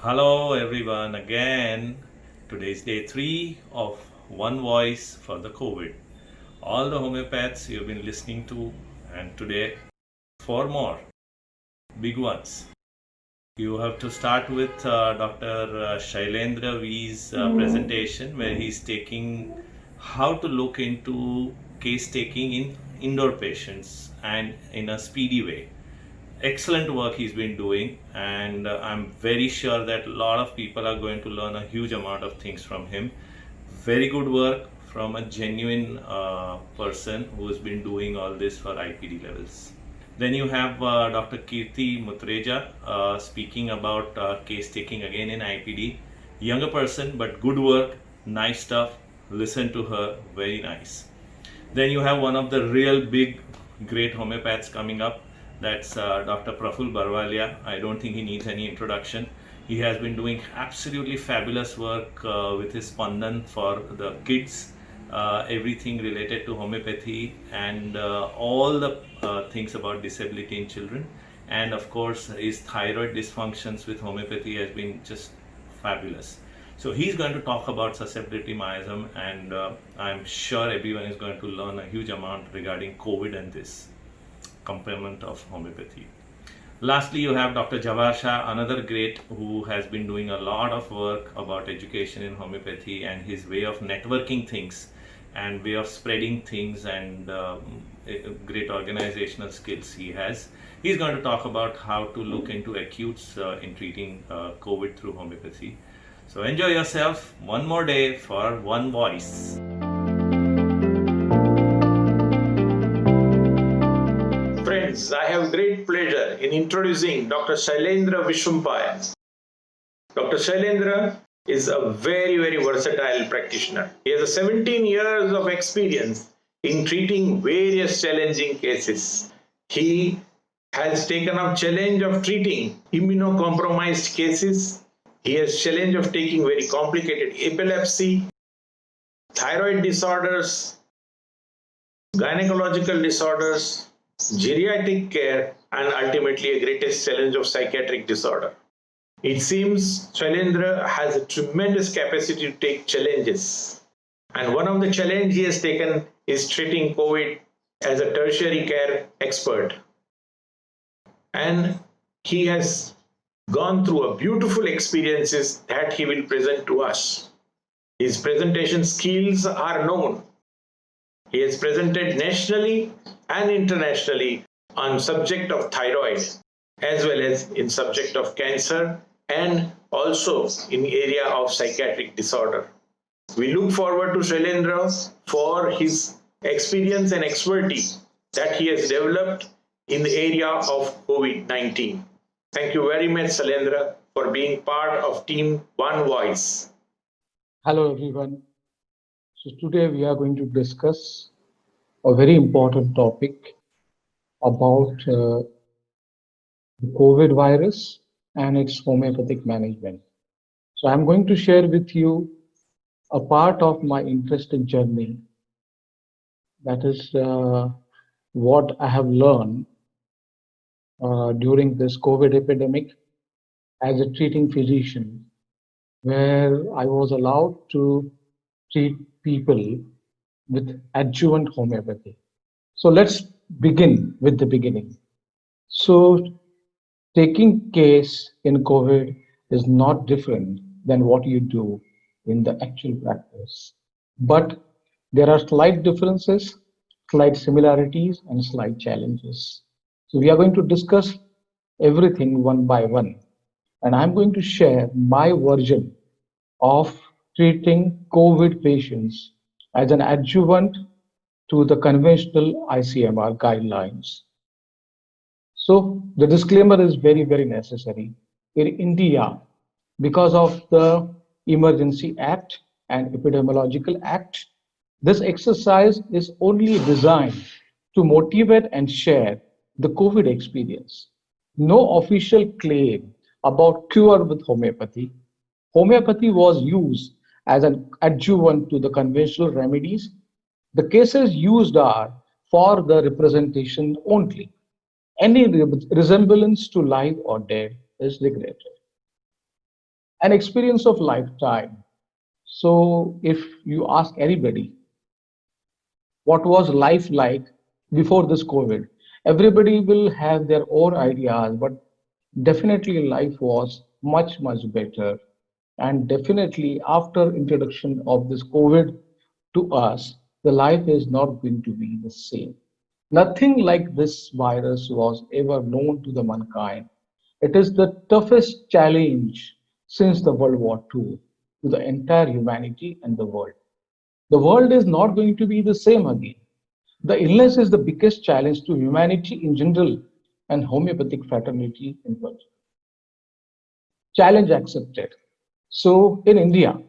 Hello everyone again. Today is day 3 of One Voice for the COVID. All the homeopaths you've been listening to, and today 4 more big ones. You have to start with Dr. Shailendra V's presentation where he's taking how to look into case taking in indoor patients and in a speedy way. Excellent work he's been doing, and I'm very sure that a lot of people are going to learn a huge amount of things from him. Very good work from a genuine person who's been doing all this for IPD levels. Then you have Dr. Kirti Mutreja speaking about case taking again in IPD. Younger person, but good work, nice stuff. Listen to her, very nice. Then you have one of the real big, great homeopaths coming up. That's Dr. Praful Barwalia. I don't think he needs any introduction. He has been doing absolutely fabulous work with his Spandan for the kids, everything related to homeopathy and all the things about disability in children. And of course, his thyroid dysfunctions with homeopathy has been just fabulous. So he's going to talk about susceptibility miasm, and I'm sure everyone is going to learn a huge amount regarding COVID and this component of homeopathy. Lastly, you have Dr. Jawahar Shah, another great who has been doing a lot of work about education in homeopathy and his way of networking things and way of spreading things and great organizational skills he has. He's going to talk about how to look into acutes in treating COVID through homeopathy. So enjoy yourself. One more day for One Voice. Friends, I have great pleasure in introducing Dr. Shailendra Vishwampaya. Dr. Shailendra is a very versatile practitioner. He has 17 years of experience in treating various challenging cases. He has taken up challenge of treating immunocompromised cases. He has challenge of taking very complicated epilepsy, thyroid disorders, gynecological disorders, geriatric care, and ultimately a greatest challenge of psychiatric disorder. It seems Shailendra has a tremendous capacity to take challenges. And one of the challenges he has taken is treating COVID as a tertiary care expert. And he has gone through a beautiful experiences that he will present to us. His presentation skills are known. He has presented nationally and internationally on subject of thyroid as well as in subject of cancer and also in area of psychiatric disorder. We look forward to Shailendra for his experience and expertise that he has developed in the area of COVID-19. Thank you very much, Shailendra, for being part of Team One Voice. Hello, everyone. So today we are going to discuss a very important topic about the COVID virus and its homeopathic management. So I'm going to share with you a part of my interesting journey. That is what I have learned during this COVID epidemic as a treating physician, where I was allowed to treat people with adjuvant homeopathy. So let's begin with the beginning. So taking case in COVID is not different than what you do in the actual practice. But there are slight differences, slight similarities, and slight challenges. So we are going to discuss everything one by one. And I'm going to share my version of treating COVID patients as an adjuvant to the conventional ICMR guidelines. So the disclaimer is very necessary. In India, because of the Emergency Act and Epidemiological Act, this exercise is only designed to motivate and share the COVID experience. No official claim about cure with homeopathy. Homeopathy was used as an adjuvant to the conventional remedies. The cases used are for the representation only. Any resemblance to live or dead is regretted. an experience of lifetime. So if you ask anybody, what was life like before this COVID? Everybody will have their own ideas, but definitely life was much, much better. And definitely after introduction of this COVID to us, the life is not going to be the same. Nothing like this virus was ever known to the mankind. It is the toughest challenge since the World War II to the entire humanity and the world. The world is not going to be the same again. The illness is the biggest challenge to humanity in general and homeopathic fraternity in particular. Challenge accepted. So in India,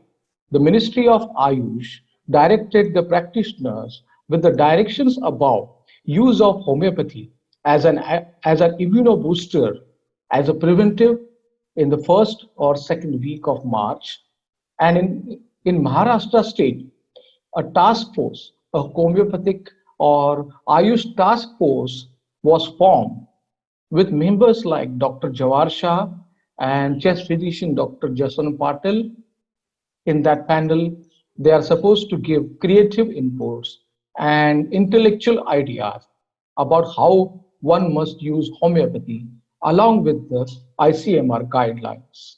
the Ministry of Ayush directed the practitioners with the directions above use of homeopathy as an immunobooster, as a preventive in the first or second week of March. And in Maharashtra state, a task force, a homeopathic or Ayush task force was formed with members like Dr. Jawar Shah and chest physician Dr. Jaswant Patil. In that panel, they are supposed to give creative inputs and intellectual ideas about how one must use homeopathy along with the ICMR guidelines.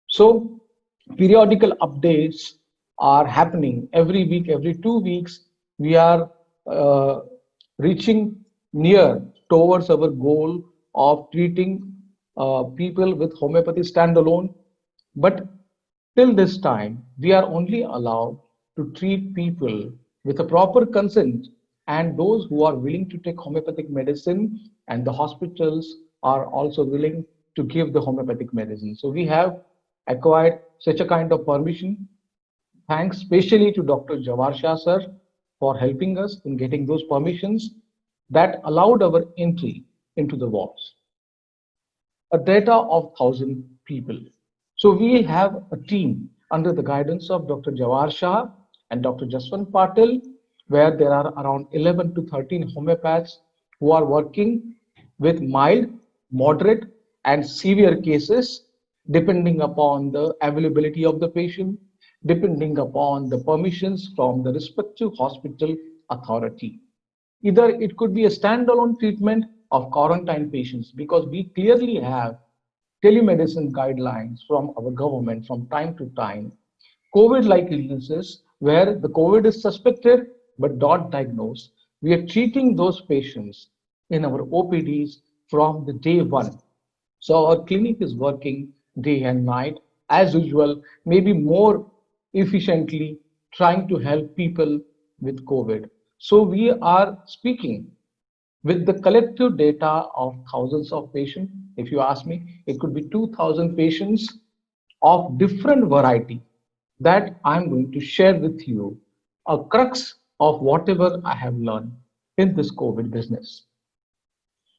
So, periodical updates are happening every week, every 2 weeks. We are uh, reaching near towards our goal of treating people with homeopathy standalone. But till this time, we are only allowed to treat people with a proper consent and those who are willing to take homeopathic medicine, and the hospitals are also willing to give the homeopathic medicine. So we have acquired such a kind of permission. Thanks specially to Dr. Jawar Shah sir for helping us in getting those permissions that allowed our entry into the wards. A data of 1,000 people. So we have a team under the guidance of Dr. Jawar Shah and Dr. Jaswant Patil, where there are around 11 to 13 homeopaths who are working with mild, moderate, and severe cases, depending upon the availability of the patient, depending upon the permissions from the respective hospital authority. Either it could be a standalone treatment of quarantine patients because we clearly have telemedicine guidelines from our government from time to time. COVID-like illnesses where the COVID is suspected but not diagnosed, we are treating those patients in our OPDs from the day one. So our clinic is working day and night as usual, maybe more efficiently trying to help people with COVID. So we are speaking with the collective data of thousands of patients. If you ask me, it could be 2,000 patients of different variety that I'm going to share with you a crux of whatever I have learned in this COVID business.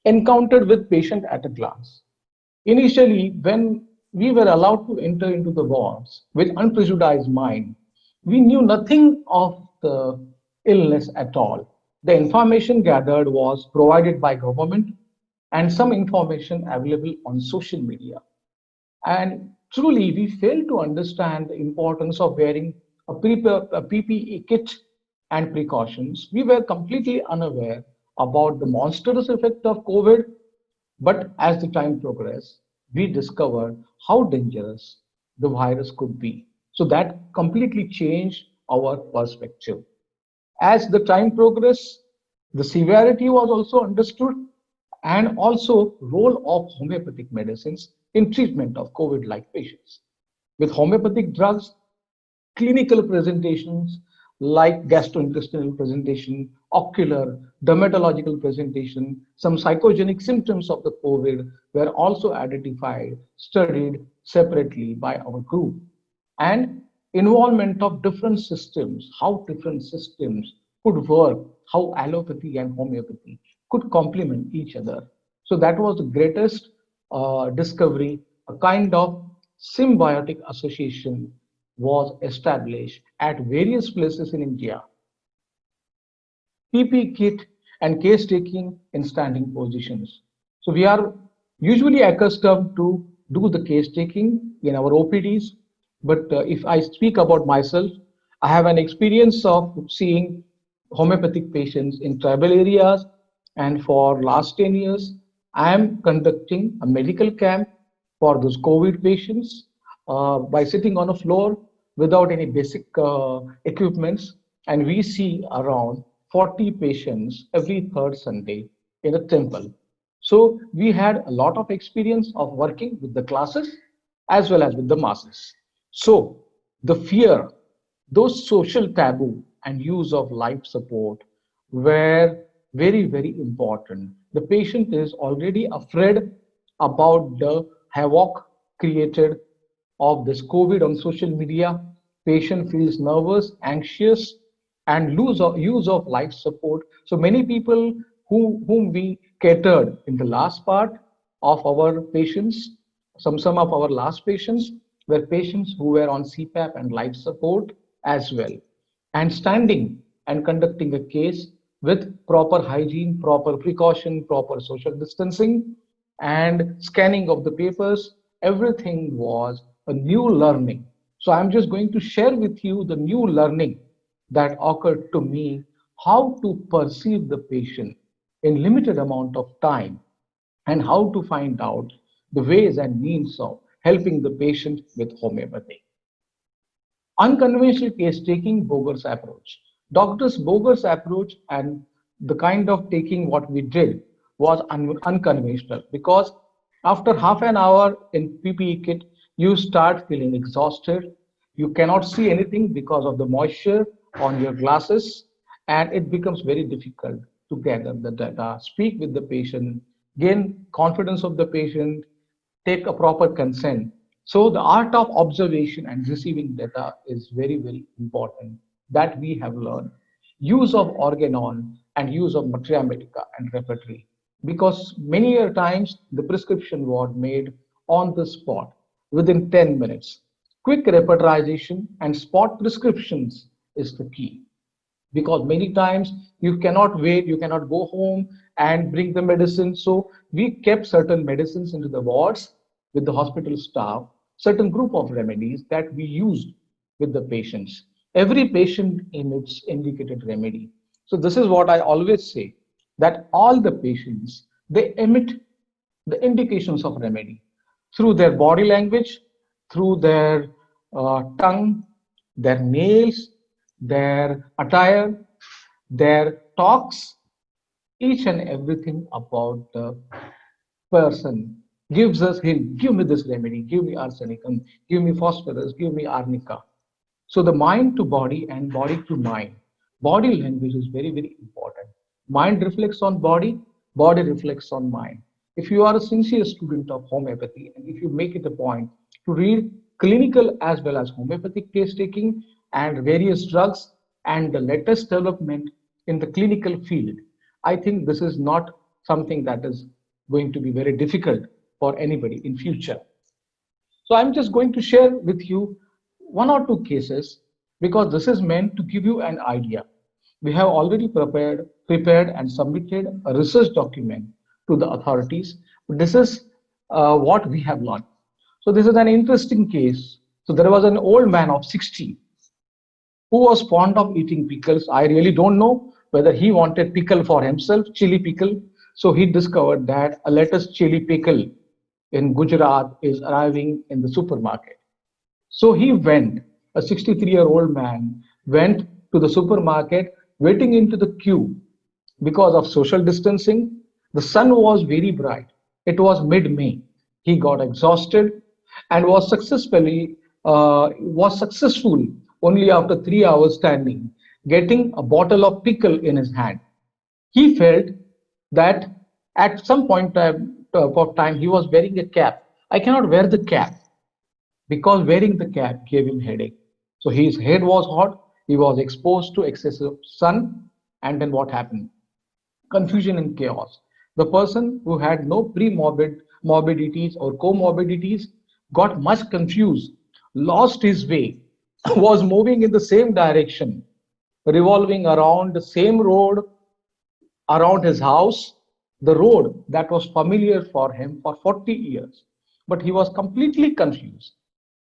Encountered with patient at a glance. Initially, when we were allowed to enter into the wards with unprejudiced mind, we knew nothing of the illness at all. The information gathered was provided by government and some information available on social media. And truly, we fail to understand the importance of wearing a PPE kit and precautions. We were completely unaware about the monstrous effect of COVID, but as the time progressed, we discovered how dangerous the virus could be. So that completely changed our perspective. As the time progressed, the severity was also understood and also role of homeopathic medicines in treatment of COVID-like patients. With homeopathic drugs, clinical presentations like gastrointestinal presentation, ocular, dermatological presentation, some psychogenic symptoms of the COVID were also identified, studied separately by our group. And involvement of different systems, how different systems could work, how allopathy and homeopathy could complement each other. So that was the greatest discovery, a kind of symbiotic association was established at various places in India. PP kit and case taking in standing positions. So we are usually accustomed to do the case taking in our OPDs. But if I speak about myself, I have an experience of seeing homeopathic patients in tribal areas, and for last 10 years, I am conducting a medical camp for those COVID patients by sitting on a floor without any basic equipments, and we see around 40 patients every third Sunday in a temple. So we had a lot of experience of working with the classes as well as with the masses. So the fear, those social taboo and use of life support were very, very important. The patient is already afraid about the havoc created of this COVID on social media. Patient feels nervous, anxious, and lose of use of life support. So many people whom we catered in the last part of our patients, some of our last patients were patients who were on CPAP and life support as well. And standing and conducting a case with proper hygiene, proper precaution, proper social distancing, and scanning of the papers, everything was a new learning. So I'm just going to share with you the new learning that occurred to me, how to perceive the patient in limited amount of time, and how to find out the ways and means of helping the patient with homeopathy. Unconventional case taking, Boger's approach. Doctors Boger's approach and the kind of taking what we did was unconventional, because after half an hour in PPE kit, you start feeling exhausted. You cannot see anything because of the moisture on your glasses, and it becomes very difficult to gather the data, speak with the patient, gain confidence of the patient, take a proper consent. So the art of observation and receiving data is very, very important that we have learned. Use of organon and use of materia medica and repertory. Because many a times the prescription was made on the spot within 10 minutes. Quick repertorization and spot prescriptions is the key, because many times you cannot wait, you cannot go home and bring the medicine. So we kept certain medicines into the wards with the hospital staff, certain group of remedies that we used with the patients, every patient in its indicated remedy. So this is what I always say, that all the patients, they emit the indications of remedy through their body language, through their tongue, their nails, their attire, their talks, each and everything about the person gives us hint, give me this remedy, give me arsenicum, give me phosphorus, give me arnica. So the mind to body and body to mind, body language is very, very important. Mind reflects on body, body reflects on mind. If you are a sincere student of homeopathy, and if you make it a point to read clinical as well as homeopathic case taking and various drugs and the latest development in the clinical field, I think this is not something that is going to be very difficult for anybody in future. So I'm just going to share with you one or two cases, because this is meant to give you an idea. We have already prepared and submitted a research document to the authorities. This is what we have learned. So this is an interesting case. So there was an old man of 60 who was fond of eating pickles. I really don't know whether he wanted pickle for himself, chili pickle. So he discovered that a latest chili pickle in Gujarat is arriving in the supermarket. So he went, a 63-year-old man went to the supermarket, waiting into the queue because of social distancing. The sun was very bright. It was mid-May. He got exhausted and was successful only after 3 hours standing, getting a bottle of pickle in his hand. He felt that at some point of time he was wearing a cap. I cannot wear the cap because wearing the cap gave him headache. So his head was hot, he was exposed to excessive sun, and then what happened? Confusion and chaos. The person who had no morbidities or comorbidities got much confused, lost his way, was moving in the same direction, revolving around the same road around his house, the road that was familiar for him for 40 years. but he was completely confused.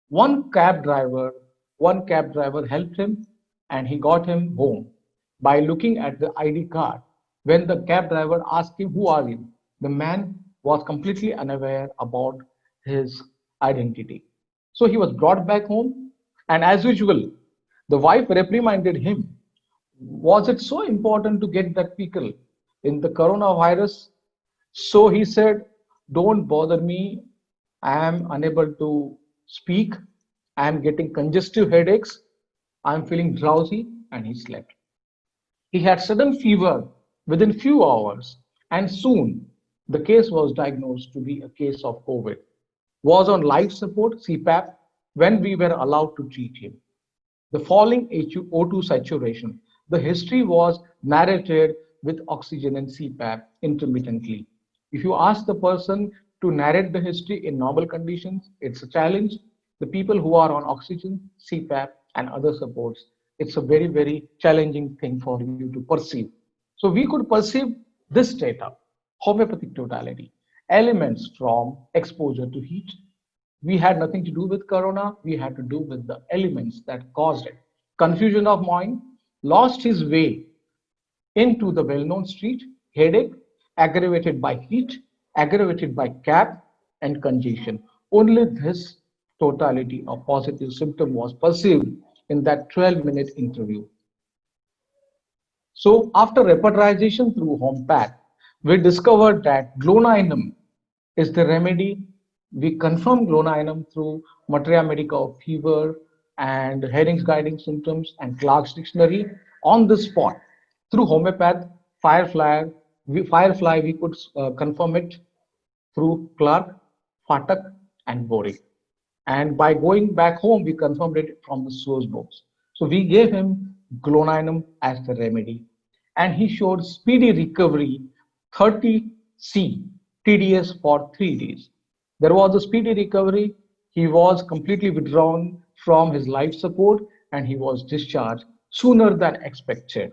One cab driver, one cab driver helped him and he got him home by looking at the ID card. When the cab driver asked him, "Who are you?" the man was completely unaware about his identity. So he was brought back home, and as usual, the wife reprimanded him. Was it so important to get that pickle in the coronavirus? So he said, "Don't bother me. I am unable to speak. I am getting congestive headaches. I am feeling drowsy," and he slept. He had sudden fever within few hours, and soon the case was diagnosed to be a case of COVID. Was on life support (CPAP) when we were allowed to treat him. The falling O2 saturation. The history was narrated with oxygen and CPAP intermittently. If you ask the person to narrate the history in normal conditions, it's a challenge. The people who are on oxygen, CPAP, and other supports, it's a very, very challenging thing for you to perceive. So we could perceive this data, homeopathic totality, elements from exposure to heat. We had nothing to do with corona. We had to do with the elements that caused it. Confusion of mind, lost his way into the well-known street, headache, aggravated by heat, aggravated by cab and congestion. Only this totality of positive symptom was perceived in that 12-minute interview. So after repatriation through HomePath, we discovered that Gloninum is the remedy. We confirmed Gloninum through Materia Medica of fever and Herring's guiding symptoms and Clark's dictionary on the spot. Through homeopath, Firefly, we could confirm it through Clark, Phatak, and Bori. And by going back home, we confirmed it from the source books. So we gave him Gloninum as the remedy. And he showed speedy recovery, 30C TDS for 3 days. There was a speedy recovery. He was completely withdrawn from his life support and he was discharged sooner than expected.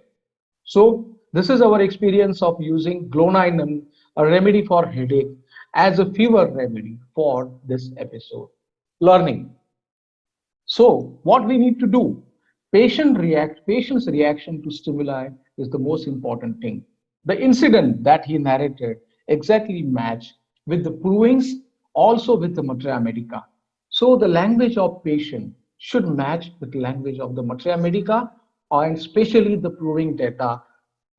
So this is our experience of using Gloninum, a remedy for headache, as a fever remedy for this episode. Learning. So what we need to do, patient's reaction to stimuli is the most important thing. The incident that he narrated exactly matched with the provings, also with the Materia Medica. So the language of patient should match with the language of the Materia Medica and especially the proving data,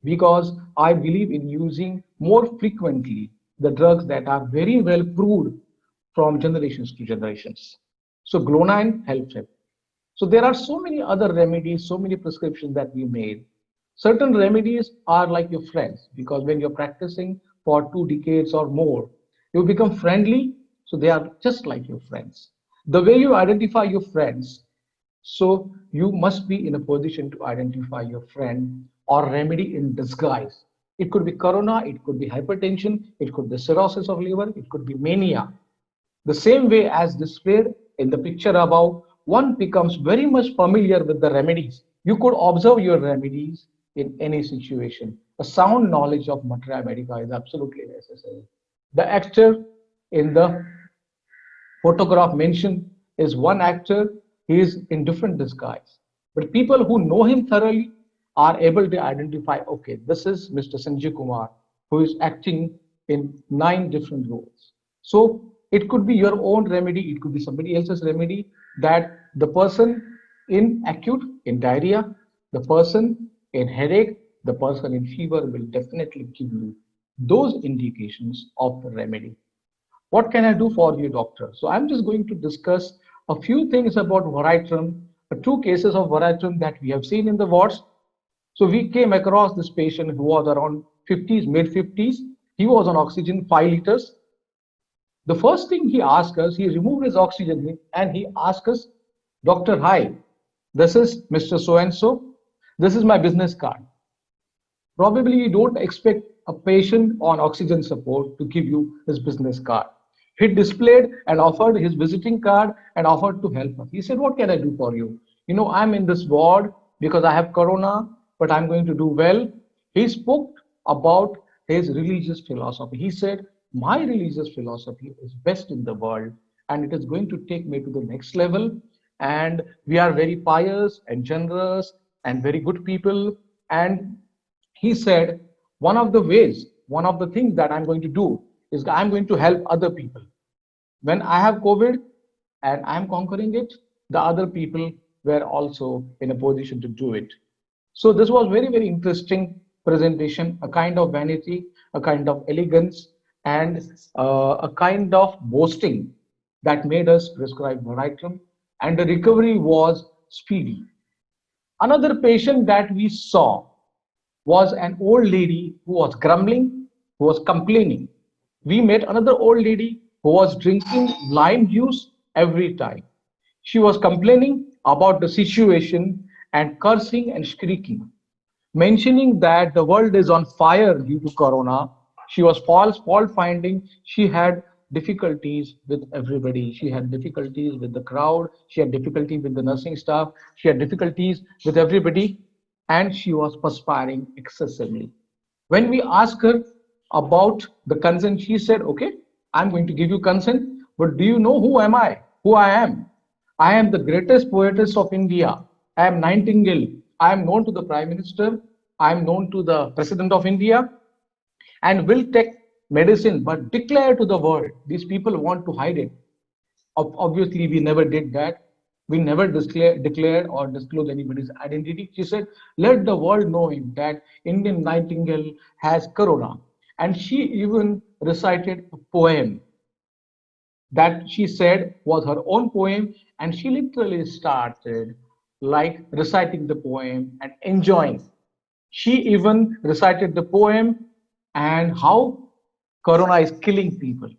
because I believe in using more frequently the drugs that are very well proved from generations to generations. So Glonine helps him. So there are so many other remedies, so many prescriptions that we made. Certain remedies are like your friends, because when you're practicing for 2 decades or more, you become friendly, so they are just like your friends. The way you identify your friends, so you must be in a position to identify your friend or remedy in disguise. It could be corona, it could be hypertension, it could be cirrhosis of liver, it could be mania. The same way as displayed in the picture above, one becomes very much familiar with the remedies. You could observe your remedies in any situation. A sound knowledge of Materia Medica is absolutely necessary. The actor in the photograph mentioned is one actor. He is in different disguise. But people who know him thoroughly are able to identify, okay, this is Mr. Sanjay Kumar, who is acting in 9 different roles. So it could be your own remedy, it could be somebody else's remedy, that the person in acute, in diarrhea, the person in headache, the person in fever will definitely give you those indications of the remedy. What can I do for you, doctor? So I'm just going to discuss a few things about Varitrum, 2 cases of Varitrum that we have seen in the wards. So we came across this patient who was around 50s, mid 50s. He was on oxygen 5 liters. The first thing he asked us, he removed his oxygen and he asked us, "Doctor, hi, this is Mr. So-and-so. This is my business card." Probably you don't expect a patient on oxygen support to give you his business card. He displayed and offered his visiting card and offered to help us. He said, "What can I do for you? You know, I'm in this ward because I have corona, but I'm going to do well." He spoke about his religious philosophy. He said, my religious philosophy is best in the world and it is going to take me to the next level. And we are very pious and generous and very good people. And he said, one of the ways, one of the things that I'm going to do is I'm going to help other people. When I have COVID and I'm conquering it, the other people were also in a position to do it. So this was very, very interesting presentation, a kind of vanity, a kind of elegance, and a kind of boasting that made us prescribe Moritrum, and the recovery was speedy. Another patient that we saw was an old lady who was grumbling, who was complaining. We met another old lady who was drinking lime juice every time. She was complaining about the situation and cursing and shrieking, mentioning that the world is on fire due to corona. She was fault finding. She had difficulties with everybody. She had difficulties with the crowd. She had difficulty with the nursing staff. She had difficulties with everybody, and she was perspiring excessively. When we asked her about the consent, she said, okay, I'm going to give you consent, but do you know who am I? Who I am? I am the greatest poetess of India. I am Nightingale. I am known to the Prime Minister. I am known to the President of India and will take medicine, but declare to the world. These people want to hide it. Obviously, we never did that. We never declared or disclosed anybody's identity. She said, let the world know that Indian Nightingale has corona. And she even recited a poem that she said was her own poem, and she literally started like reciting the poem and enjoying. She even recited the poem and how corona is killing people.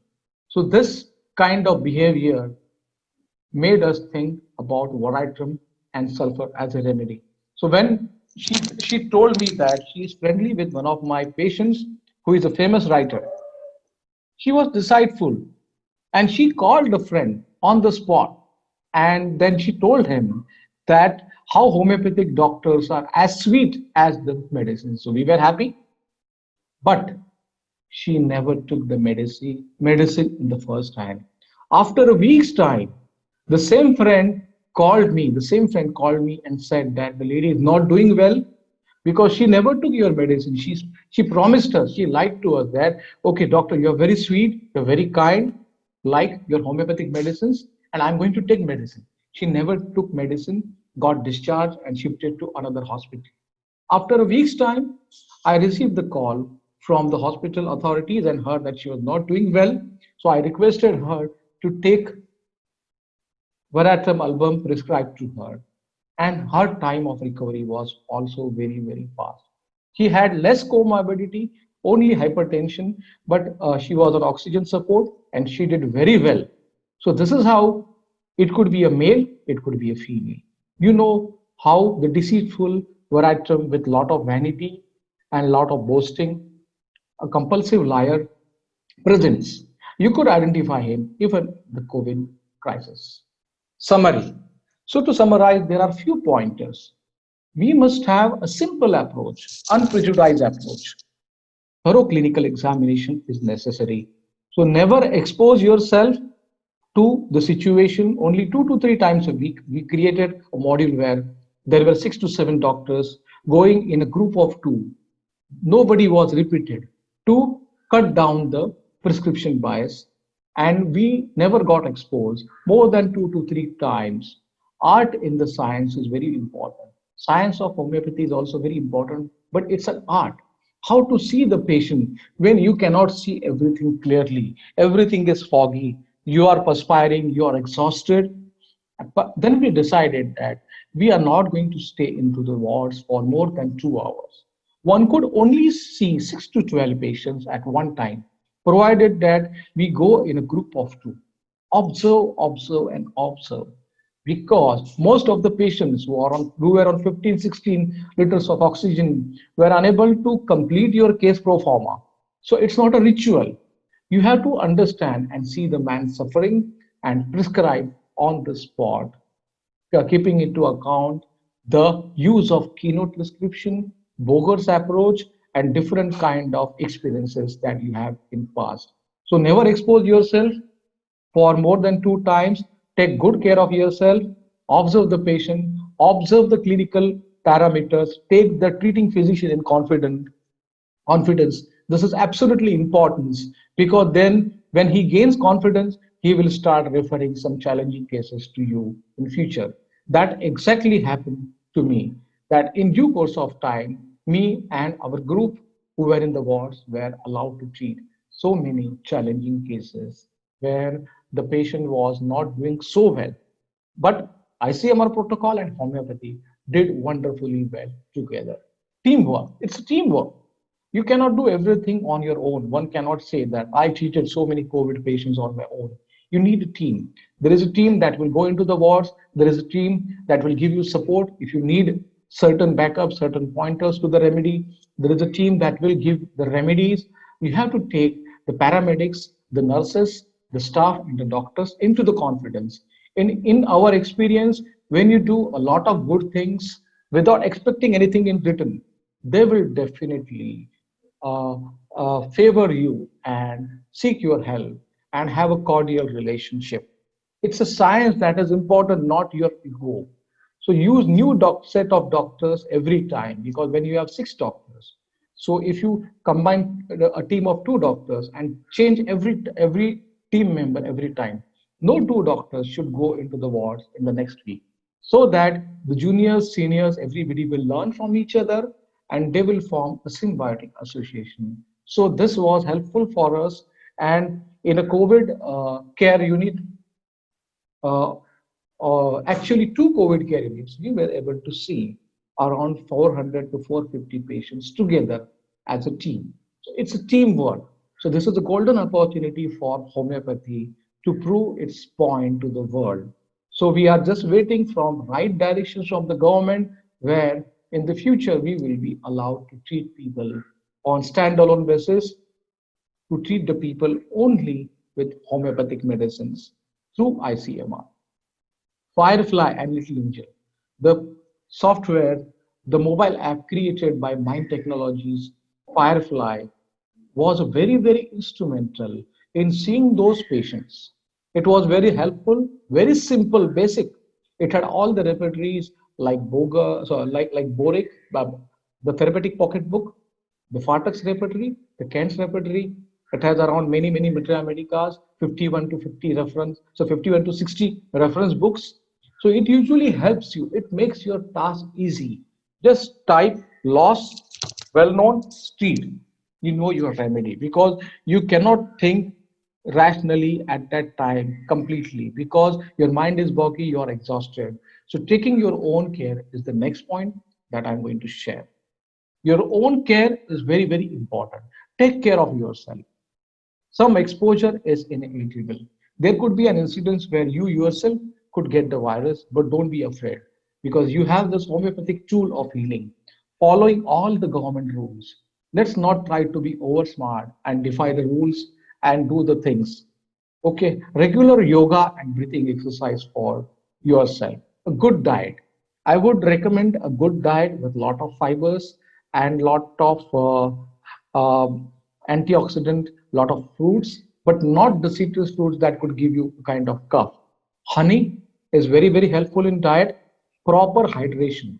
So this kind of behavior made us think about Voritrum and sulfur as a remedy. So when she told me that she is friendly with one of my patients who is a famous writer, she was decideful and she called a friend on the spot, and then she told him that how homeopathic doctors are as sweet as the medicine. So we were happy, but she never took the medicine in the first time. After a week's time, the same friend called me and said that the lady is not doing well because she never took your medicine. She promised us, she lied to us that, okay, doctor, you're very sweet, you're very kind, like your homeopathic medicines, and I'm going to take medicine. She never took medicine, got discharged, and shifted to another hospital. After a week's time, I received the call from the hospital authorities and heard that she was not doing well. So I requested her to take Veratrem album prescribed to her, and her time of recovery was also very, very fast. She had less comorbidity, only hypertension, but she was on oxygen support and she did very well. So this is how it could be a male, it could be a female. You know how the deceitful Veratrum with lot of vanity and lot of boasting, a compulsive liar presents. You could identify him even the COVID crisis. Summary. So to summarize, there are few pointers. We must have a simple approach, unprejudiced approach. Thorough clinical examination is necessary. So never expose yourself to the situation only 2 to 3 times a week. We created a module where there were 6 to 7 doctors going in a group of 2. Nobody was repeated to cut down the prescription bias, and we never got exposed more than 2 to 3 times. Art in the science is very important. Science of homeopathy is also very important, but it's an art. How to see the patient when you cannot see everything clearly, everything is foggy, you are perspiring, you are exhausted. But then we decided that we are not going to stay into the wards for more than 2 hours. One could only see 6 to 12 patients at one time, provided that we go in a group of 2. Observe, observe, and observe. Because most of the patients who were on 15, 16 liters of oxygen were unable to complete your case pro forma. So it's not a ritual. You have to understand and see the man suffering and prescribe on the spot, keeping into account the use of keynote prescription, Boger's approach, and different kind of experiences that you have in past. So never expose yourself for more than 2 times. Take good care of yourself. Observe the patient. Observe the clinical parameters. Take the treating physician in confidence. This is absolutely important because then when he gains confidence, he will start referring some challenging cases to you in future. That exactly happened to me. That in due course of time, me and our group who were in the wards were allowed to treat so many challenging cases where the patient was not doing so well. But ICMR protocol and homeopathy did wonderfully well together. Teamwork, it's teamwork. You cannot do everything on your own. One cannot say that I treated so many COVID patients on my own. You need a team. There is a team that will go into the wards. There is a team that will give you support if you need certain backups, certain pointers to the remedy. There is a team that will give the remedies. You have to take the paramedics, the nurses, the staff, and the doctors into the confidence. In our experience, when you do a lot of good things without expecting anything in return, they will definitely uh, favor you and seek your help and have a cordial relationship. It's a science that is important, not your ego. So use new set of doctors every time because when you have 6 doctors, so if you combine a team of 2 doctors and change every team member every time, no 2 doctors should go into the wards in the next week so that the juniors, seniors, everybody will learn from each other and they will form a symbiotic association. So this was helpful for us. And in a COVID care unit, uh, actually 2 COVID care units, we were able to see around 400 to 450 patients together as a team. So it's a teamwork. So this is a golden opportunity for homeopathy to prove its point to the world. So we are just waiting from right directions from the government where in the future we will be allowed to treat people on standalone basis, to treat the people only with homeopathic medicines through ICMR. Firefly and Little Angel, the software, the mobile app created by Mind Technologies, Firefly, was very, very instrumental in seeing those patients. It was very helpful, very simple, basic. It had all the repertories like Boga, so like Boric, the therapeutic pocketbook, the Fartax repertory, the Kent's repertory. It has around many Materia Medicas, 51 to 50 reference, so 51 to 60 reference books. So it usually helps you. It makes your task easy. Just type loss, well-known, street. You know your remedy because you cannot think rationally at that time completely because your mind is boggy, you're exhausted. So taking your own care is the next point that I'm going to share. Your own care is very, very important. Take care of yourself. Some exposure is inevitable. There could be an incident where you yourself could get the virus, but don't be afraid because you have this homeopathic tool of healing, following all the government rules. Let's not try to be over smart and defy the rules and do the things. Okay, regular yoga and breathing exercise for yourself. A good diet. I would recommend a good diet with lot of fibers and lot of antioxidant, lot of fruits, but not the citrus fruits that could give you a kind of cough. Honey is very, very helpful in diet. Proper hydration.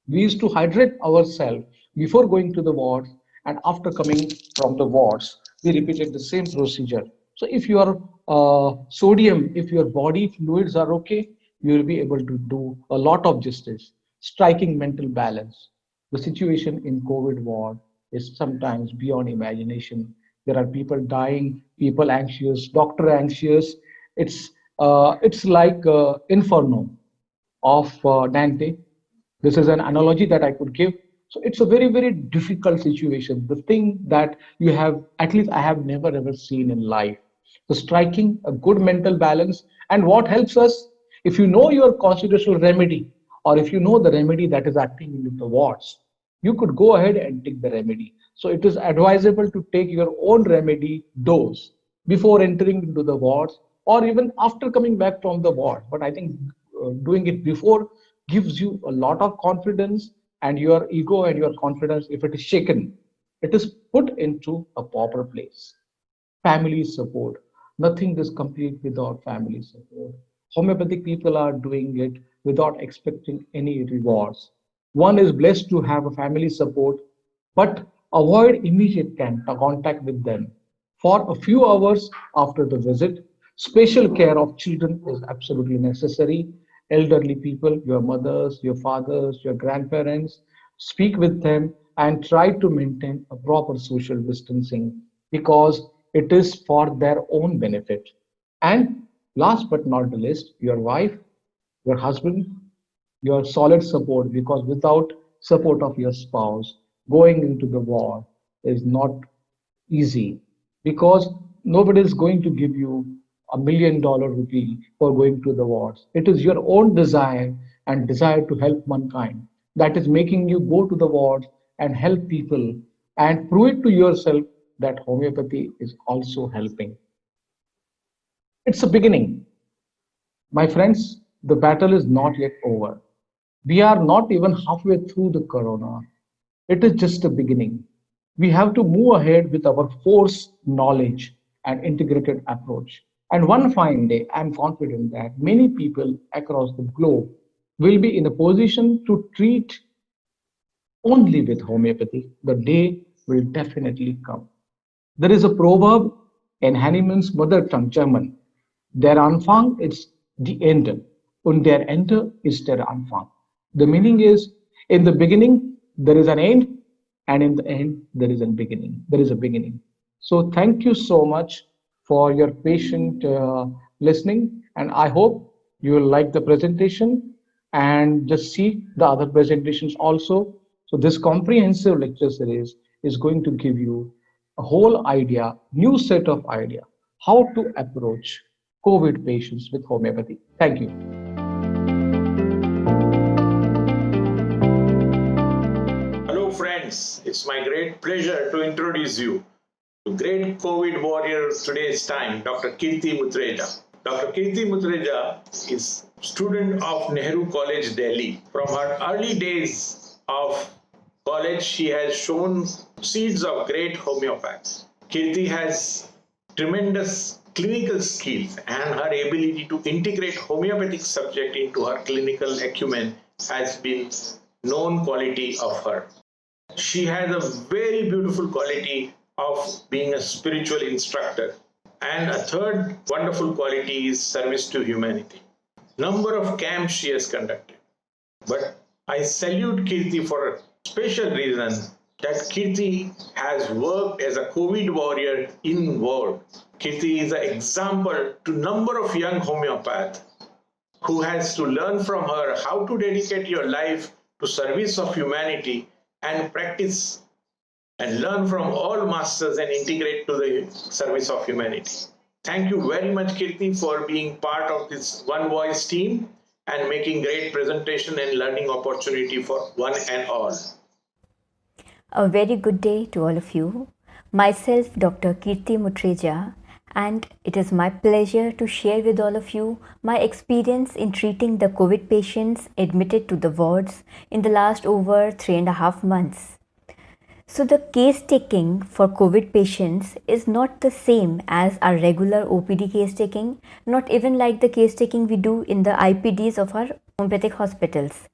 We used to hydrate ourselves before going to the wards, and after coming from the wards, we repeated the same procedure. So if your sodium, if your body fluids are okay, you will be able to do a lot of justice. Striking mental balance. The situation in COVID ward is sometimes beyond imagination. There are people dying, people anxious, doctor anxious. It's like inferno of Dante. This is an analogy that I could give. So it's a very, very difficult situation. The thing that you have, at least I have never ever seen in life. So striking a good mental balance. And what helps us, if you know your constitutional remedy, or if you know the remedy that is acting in the wards, you could go ahead and take the remedy. So it is advisable to take your own remedy dose before entering into the wards or even after coming back from the ward. But I think doing it before gives you a lot of confidence, and your ego and your confidence, if it is shaken, it is put into a proper place. family support. Nothing is complete without family support. Homeopathic people are doing it without expecting any rewards. One is blessed to have a family support, but avoid immediate contact with them. For a few hours after the visit, special care of children is absolutely necessary. Elderly people, your mothers, your fathers, your grandparents, speak with them and try to maintain a proper social distancing because it is for their own benefit. And last but not the least, your wife, your husband, your solid support, because without support of your spouse, going into the war is not easy, because nobody is going to give you $1 million rupee for going to the wars. It is your own desire and desire to help mankind that is making you go to the wars and help people and prove it to yourself that homeopathy is also helping. It's a beginning. My friends, the battle is not yet over. We are not even halfway through the corona. It is just a beginning. We have to move ahead with our force, knowledge, and integrated approach. And one fine day, I'm confident that many people across the globe will be in a position to treat only with homeopathy. The day will definitely come. There is a proverb in Hanneman's mother tongue German. Der Anfang ist die Ende und der Ende ist der Anfang. The meaning is, in the beginning there is an end, and in the end there is a beginning. There is a beginning. So thank you so much for your patient listening, and I hope you will like the presentation and just see the other presentations also. So this comprehensive lecture series is going to give you a whole idea, new set of idea, how to approach COVID patients with homeopathy. Thank you. Hello friends, it's my great pleasure to introduce you to great COVID warrior today's time, Dr. Kirti Mutreja. Dr. Kirti Mutreja is student of Nehru College, Delhi. From her early days of college, she has shown seeds of great homeopaths. Kirti has tremendous clinical skills, and her ability to integrate homeopathic subject into her clinical acumen has been known quality of her. She has a very beautiful quality of being a spiritual instructor. And a third wonderful quality is service to humanity. Number of camps she has conducted. But I salute Kirti for a special reason that Kirti has worked as a COVID warrior in world. Kirti is an example to number of young homeopaths who has to learn from her how to dedicate your life to service of humanity and practice and learn from all masters and integrate to the service of humanity. Thank you very much, Kirti, for being part of this One Voice team and making great presentation and learning opportunity for one and all. A very good day to all of you. Myself, Dr. Kirti Mutreja, and it is my pleasure to share with all of you my experience in treating the COVID patients admitted to the wards in the last over 3.5 months. So the case taking for COVID patients is not the same as our regular OPD case taking, not even like the case taking we do in the IPDs of our homeopathic hospitals.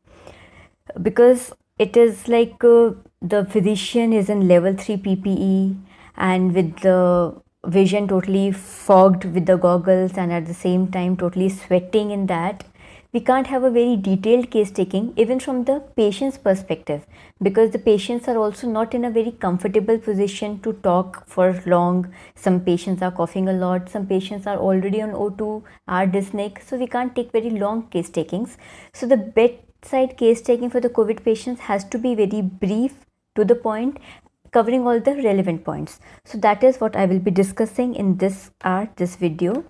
Because it is like the physician is in level 3 PPE and with the vision totally fogged with the goggles and at the same time totally sweating in that. We can't have a very detailed case taking even from the patient's perspective, because the patients are also not in a very comfortable position to talk for long. Some patients are coughing a lot, some patients are already on O2, are dyspneic, so we can't take very long case takings. So the bedside case taking for the COVID patients has to be very brief, to the point, covering all the relevant points. So that is what I will be discussing in this video.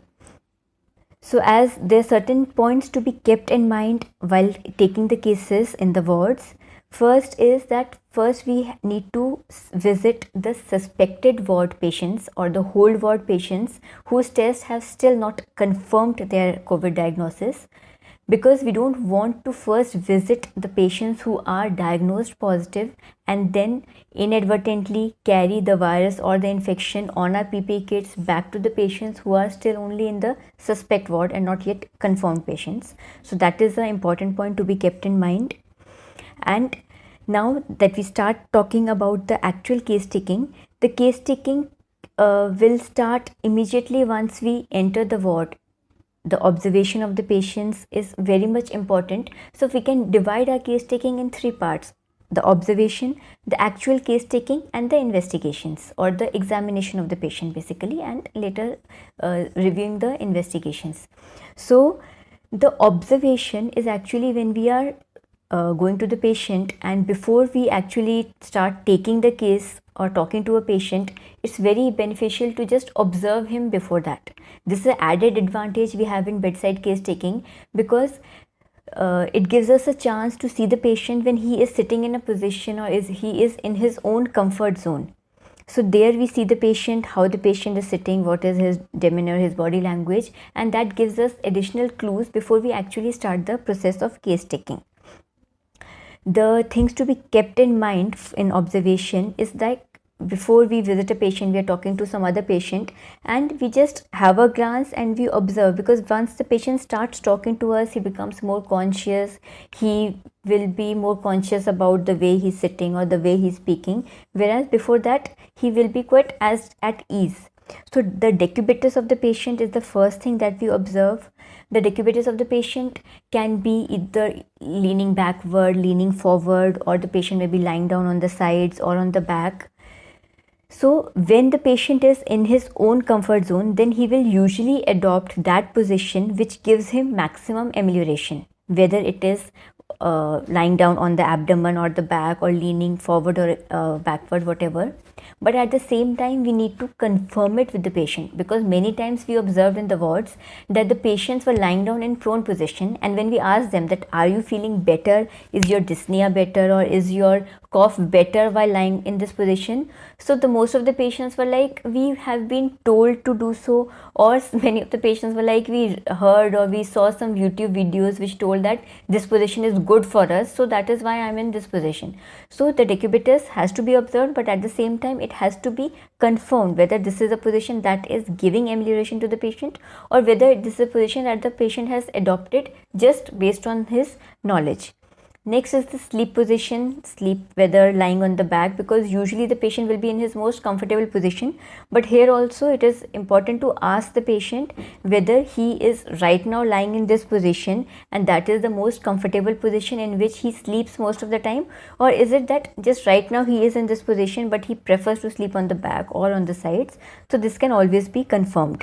So as there are certain points to be kept in mind while taking the cases in the wards. First is that we need to visit the suspected ward patients or the hold ward patients whose tests have still not confirmed their COVID diagnosis. because we don't want to first visit the patients who are diagnosed positive and then inadvertently carry the virus or the infection on our PPE kits back to the patients who are still only in the suspect ward and not yet confirmed patients. So that is an important point to be kept in mind. And now that we start talking about the actual case taking, the case taking will start immediately once we enter the ward. The observation of the patients is very much important. So we can divide our case taking in three parts: the observation, the actual case taking, and the investigations or the examination of the patient basically, and later reviewing the investigations. So the observation is actually when we are going to the patient, and before we actually start taking the case or talking to a patient, it's very beneficial to just observe him before that. This is an added advantage we have in bedside case taking, because it gives us a chance to see the patient when he is sitting in a position or he is in his own comfort zone. So there we see the patient, how the patient is sitting, what is his demeanor, his body language, and that gives us additional clues before we actually start the process of case taking. The things to be kept in mind in observation is that before we visit a patient, we are talking to some other patient and we just have a glance and we observe, because once the patient starts talking to us, he becomes more conscious. He will be more conscious about the way he's sitting or the way he's speaking, whereas before that he will be quite as at ease. So the decubitus of the patient is the first thing that we observe. The decubitus of the patient can be either leaning backward, leaning forward, or the patient may be lying down on the sides or on the back. So when the patient is in his own comfort zone, then he will usually adopt that position which gives him maximum amelioration, whether it is lying down on the abdomen or the back, or leaning forward or backward, whatever. But at the same time, we need to confirm it with the patient, because many times we observed in the wards that the patients were lying down in prone position, and when we asked them that, are you feeling better, is your dyspnea better, or is your cough better while lying in this position? So the most of the patients were like, we have been told to do so, or many of the patients were like, we heard or we saw some YouTube videos which told that this position is good for us, so that is why I'm in this position. So the decubitus has to be observed, but at the same time it has to be confirmed whether this is a position that is giving amelioration to the patient, or whether this is a position that the patient has adopted just based on his knowledge. Next is the sleep position, whether lying on the back, because usually the patient will be in his most comfortable position. But here also it is important to ask the patient whether he is right now lying in this position and that is the most comfortable position in which he sleeps most of the time, or is it that just right now he is in this position but he prefers to sleep on the back or on the sides. So this can always be confirmed.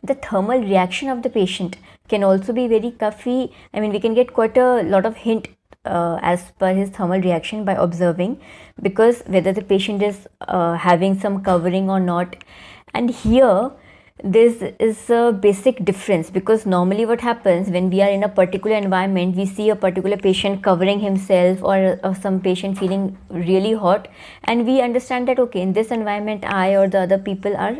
The thermal reaction of the patient can also be very cuffy. I mean, we can get quite a lot of hint as per his thermal reaction by observing, because whether the patient is having some covering or not. And here this is a basic difference, because normally what happens when we are in a particular environment, we see a particular patient covering himself, or some patient feeling really hot, and we understand that okay, in this environment I or the other people are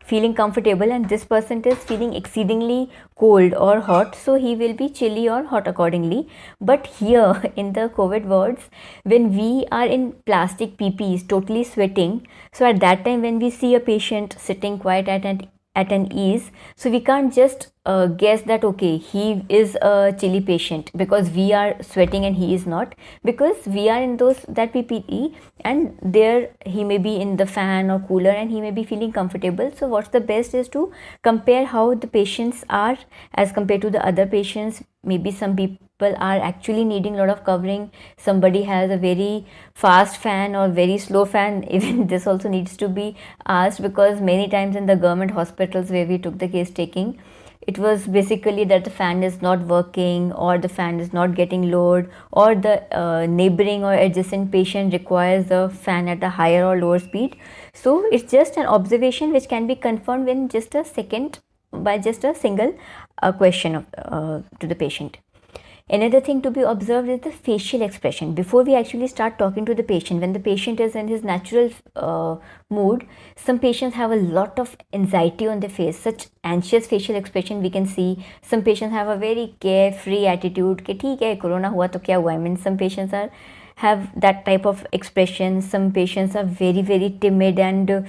feeling comfortable and this person is feeling exceedingly cold or hot, so he will be chilly or hot accordingly. But here in the COVID wards, when we are in plastic PPEs totally sweating, so at that time when we see a patient sitting quiet at an ease, so we can't just guess that okay, he is a chilly patient because we are sweating and he is not, because we are in that PPE and there he may be in the fan or cooler and he may be feeling comfortable. So what's the best is to compare how the patients are as compared to the other patients. Maybe some people are actually needing a lot of covering, somebody has a very fast fan or very slow fan. Even this also needs to be asked, because many times in the government hospitals where we took the case taking, it was basically that the fan is not working, or the fan is not getting load, or the neighboring or adjacent patient requires the fan at a higher or lower speed. So it's just an observation which can be confirmed in just a second by just a single question to the patient. Another thing to be observed is the facial expression. Before we actually start talking to the patient, when the patient is in his natural mood, some patients have a lot of anxiety on their face, such anxious facial expression we can see. Some patients have a very carefree attitude, कि ठीक है corona हुआ तो क्या हुआ. I mean, some patients have that type of expression. Some patients are very timid and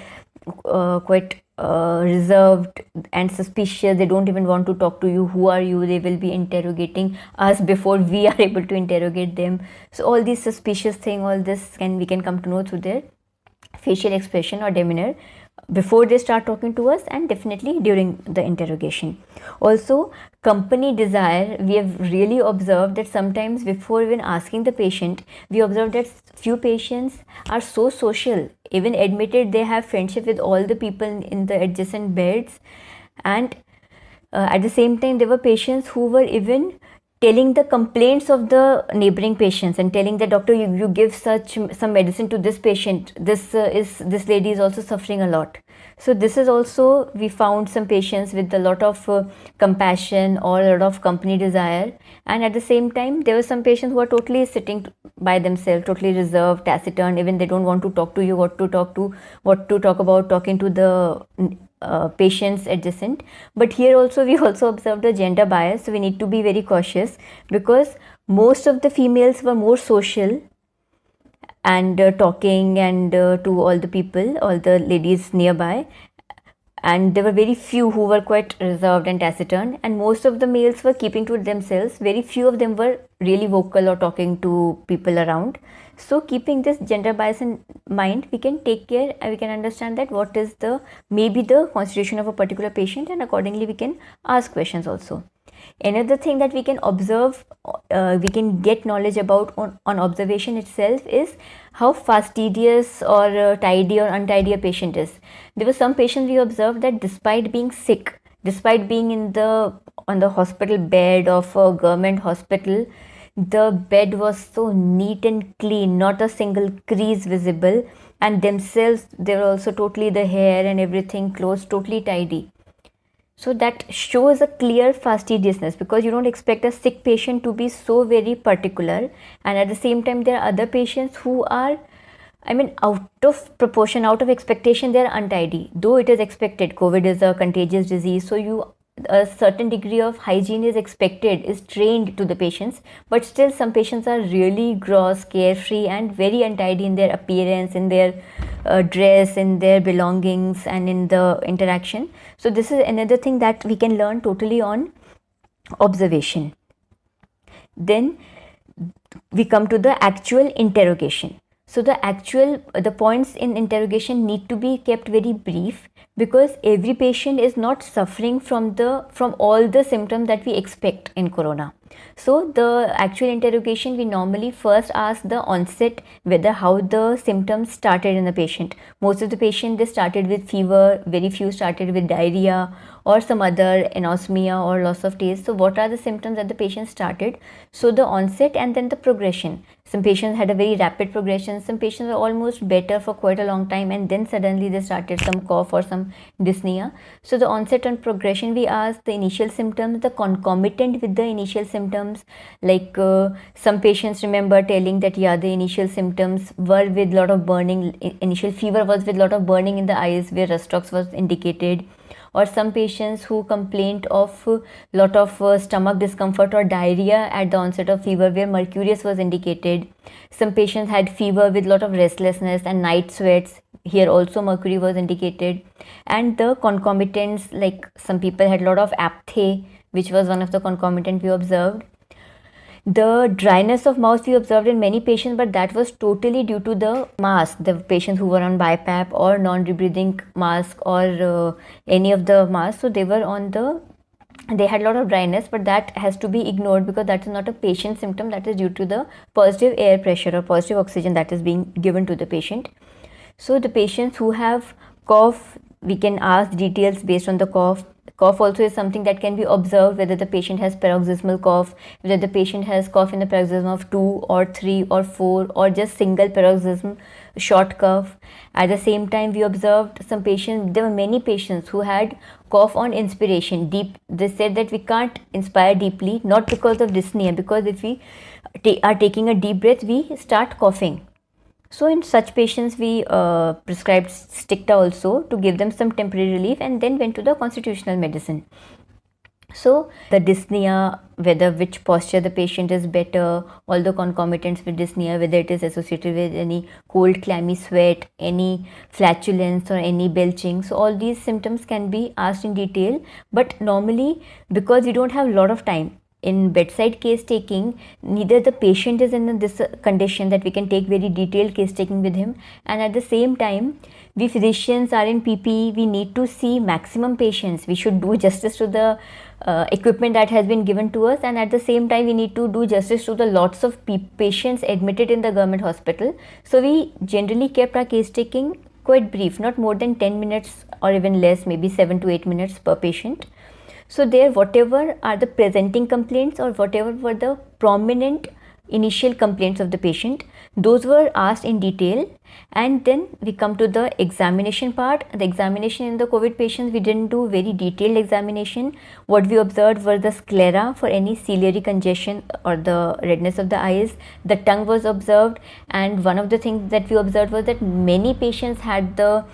quite reserved and suspicious. They don't even want to talk to you. Who are you? They will be interrogating us before we are able to interrogate them. So all these suspicious thing, all this we can come to know through their facial expression or demeanor before they start talking to us, and definitely during the interrogation. Also, company desire, we have really observed that sometimes before even asking the patient, we observe that few patients are so social, even admitted they have friendship with all the people in the adjacent beds, and at the same time there were patients who were even telling the complaints of the neighboring patients and telling the doctor, you give some medicine to this patient, this lady is also suffering a lot. So this is also, we found some patients with a lot of compassion or a lot of company desire, and at the same time there were some patients who are totally sitting by themselves, totally reserved, taciturn, even they don't want to talk to you, what to talk about talking to the patients adjacent. But here also we also observed a gender bias, so we need to be very cautious, because most of the females were more social and talking and to all the people, all the ladies nearby, and there were very few who were quite reserved and taciturn, and most of the males were keeping to themselves. Very few of them were really vocal or talking to people around. So keeping this gender bias in mind, we can take care and we can understand that what is maybe the constitution of a particular patient, and accordingly we can ask questions also. Another thing that we can observe, we can get knowledge about on observation itself, is how fastidious or tidy or untidy a patient is. There were some patients we observed that despite being sick, despite being on the hospital bed of a government hospital, the bed was so neat and clean, not a single crease visible, and themselves, they were also totally, the hair and everything, clothes totally tidy. So that shows a clear fastidiousness, because you don't expect a sick patient to be so very particular, and at the same time there are other patients who are, I mean, out of proportion, out of expectation, they are untidy. Though it is expected, COVID is a contagious disease, so a certain degree of hygiene is expected, is trained to the patients, but still some patients are really gross, carefree and very untidy in their appearance, in their dress, in their belongings and in the interaction. So this is another thing that we can learn totally on observation. Then we come to the actual interrogation. So the points in interrogation need to be kept very brief, because every patient is not suffering from all the symptoms that we expect in corona. So the actual interrogation, we normally first ask the onset, whether how the symptoms started in the patient. Most of the patients, they started with fever, very few started with diarrhea or some other anosmia or loss of taste. So what are the symptoms that the patient started? So the onset and then the progression. Some patients had a very rapid progression, some patients were almost better for quite a long time, and then suddenly they started some cough or some dyspnea. So the onset and progression, we ask the initial symptoms, the concomitant with the initial symptoms, like some patients remember telling that the initial symptoms were with lot of burning, initial fever was with lot of burning in the eyes where Rux was indicated, or some patients who complained of lot of stomach discomfort or diarrhea at the onset of fever where mercurius was indicated. Some patients had fever with lot of restlessness and night sweats, here also mercury was indicated. And the concomitants, like some people had lot of apathy, which was one of the concomitant we observed. The dryness of mouth we observed in many patients, but that was totally due to the mask. The patients who were on BiPAP or non-rebreathing mask or any of the masks, so they had a lot of dryness, but that has to be ignored because that is not a patient symptom, that is due to the positive air pressure or positive oxygen that is being given to the patient. So the patients who have cough we can ask details based on the cough. Cough also is something that can be observed, whether the patient has paroxysmal cough, whether the patient has cough in the paroxysm of 2 or 3 or 4, or just single paroxysm, short cough. At the same time, we observed some patients, there were many patients who had cough on inspiration, deep. They said that we can't inspire deeply, not because of dyspnea, because if we are taking a deep breath, we start coughing. So in such patients, we prescribed Sticta also to give them some temporary relief, and then went to the constitutional medicine. So the dyspnea, whether which posture the patient is better, all the concomitants with dyspnea, whether it is associated with any cold, clammy sweat, any flatulence or any belching. So all these symptoms can be asked in detail, but normally, because we don't have a lot of time, in bedside case taking, neither the patient is in this condition that we can take very detailed case taking with him, and at the same time, we physicians are in PPE, we need to see maximum patients. We should do justice to the equipment that has been given to us, and at the same time we need to do justice to the lots of patients admitted in the government hospital. So we generally kept our case taking quite brief, not more than 10 minutes or even less, maybe 7 to 8 minutes per patient. So there, whatever are the presenting complaints or whatever were the prominent initial complaints of the patient, those were asked in detail. And then we come to the examination part. The examination in the COVID patients, we didn't do very detailed examination. What we observed were the sclera for any ciliary congestion or the redness of the eyes. The tongue was observed, and one of the things that we observed was that many patients had the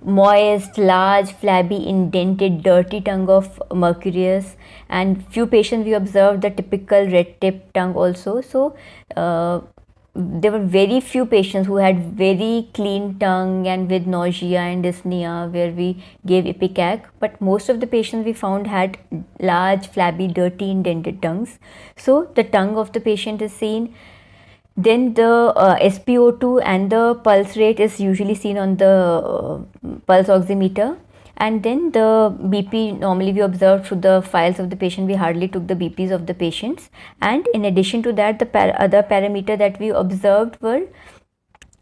moist, large, flabby, indented, dirty tongue of Mercurius, and few patients we observed the typical red tip tongue also. So there were very few patients who had very clean tongue and with nausea and dyspnea, where we gave Ipecac, but most of the patients we found had large, flabby, dirty, indented tongues. So the tongue of the patient is seen. Then the SpO2 and the pulse rate is usually seen on the pulse oximeter. And then the BP, normally we observed through the files of the patient, we hardly took the BPs of the patients. And in addition to that, the other parameter that we observed were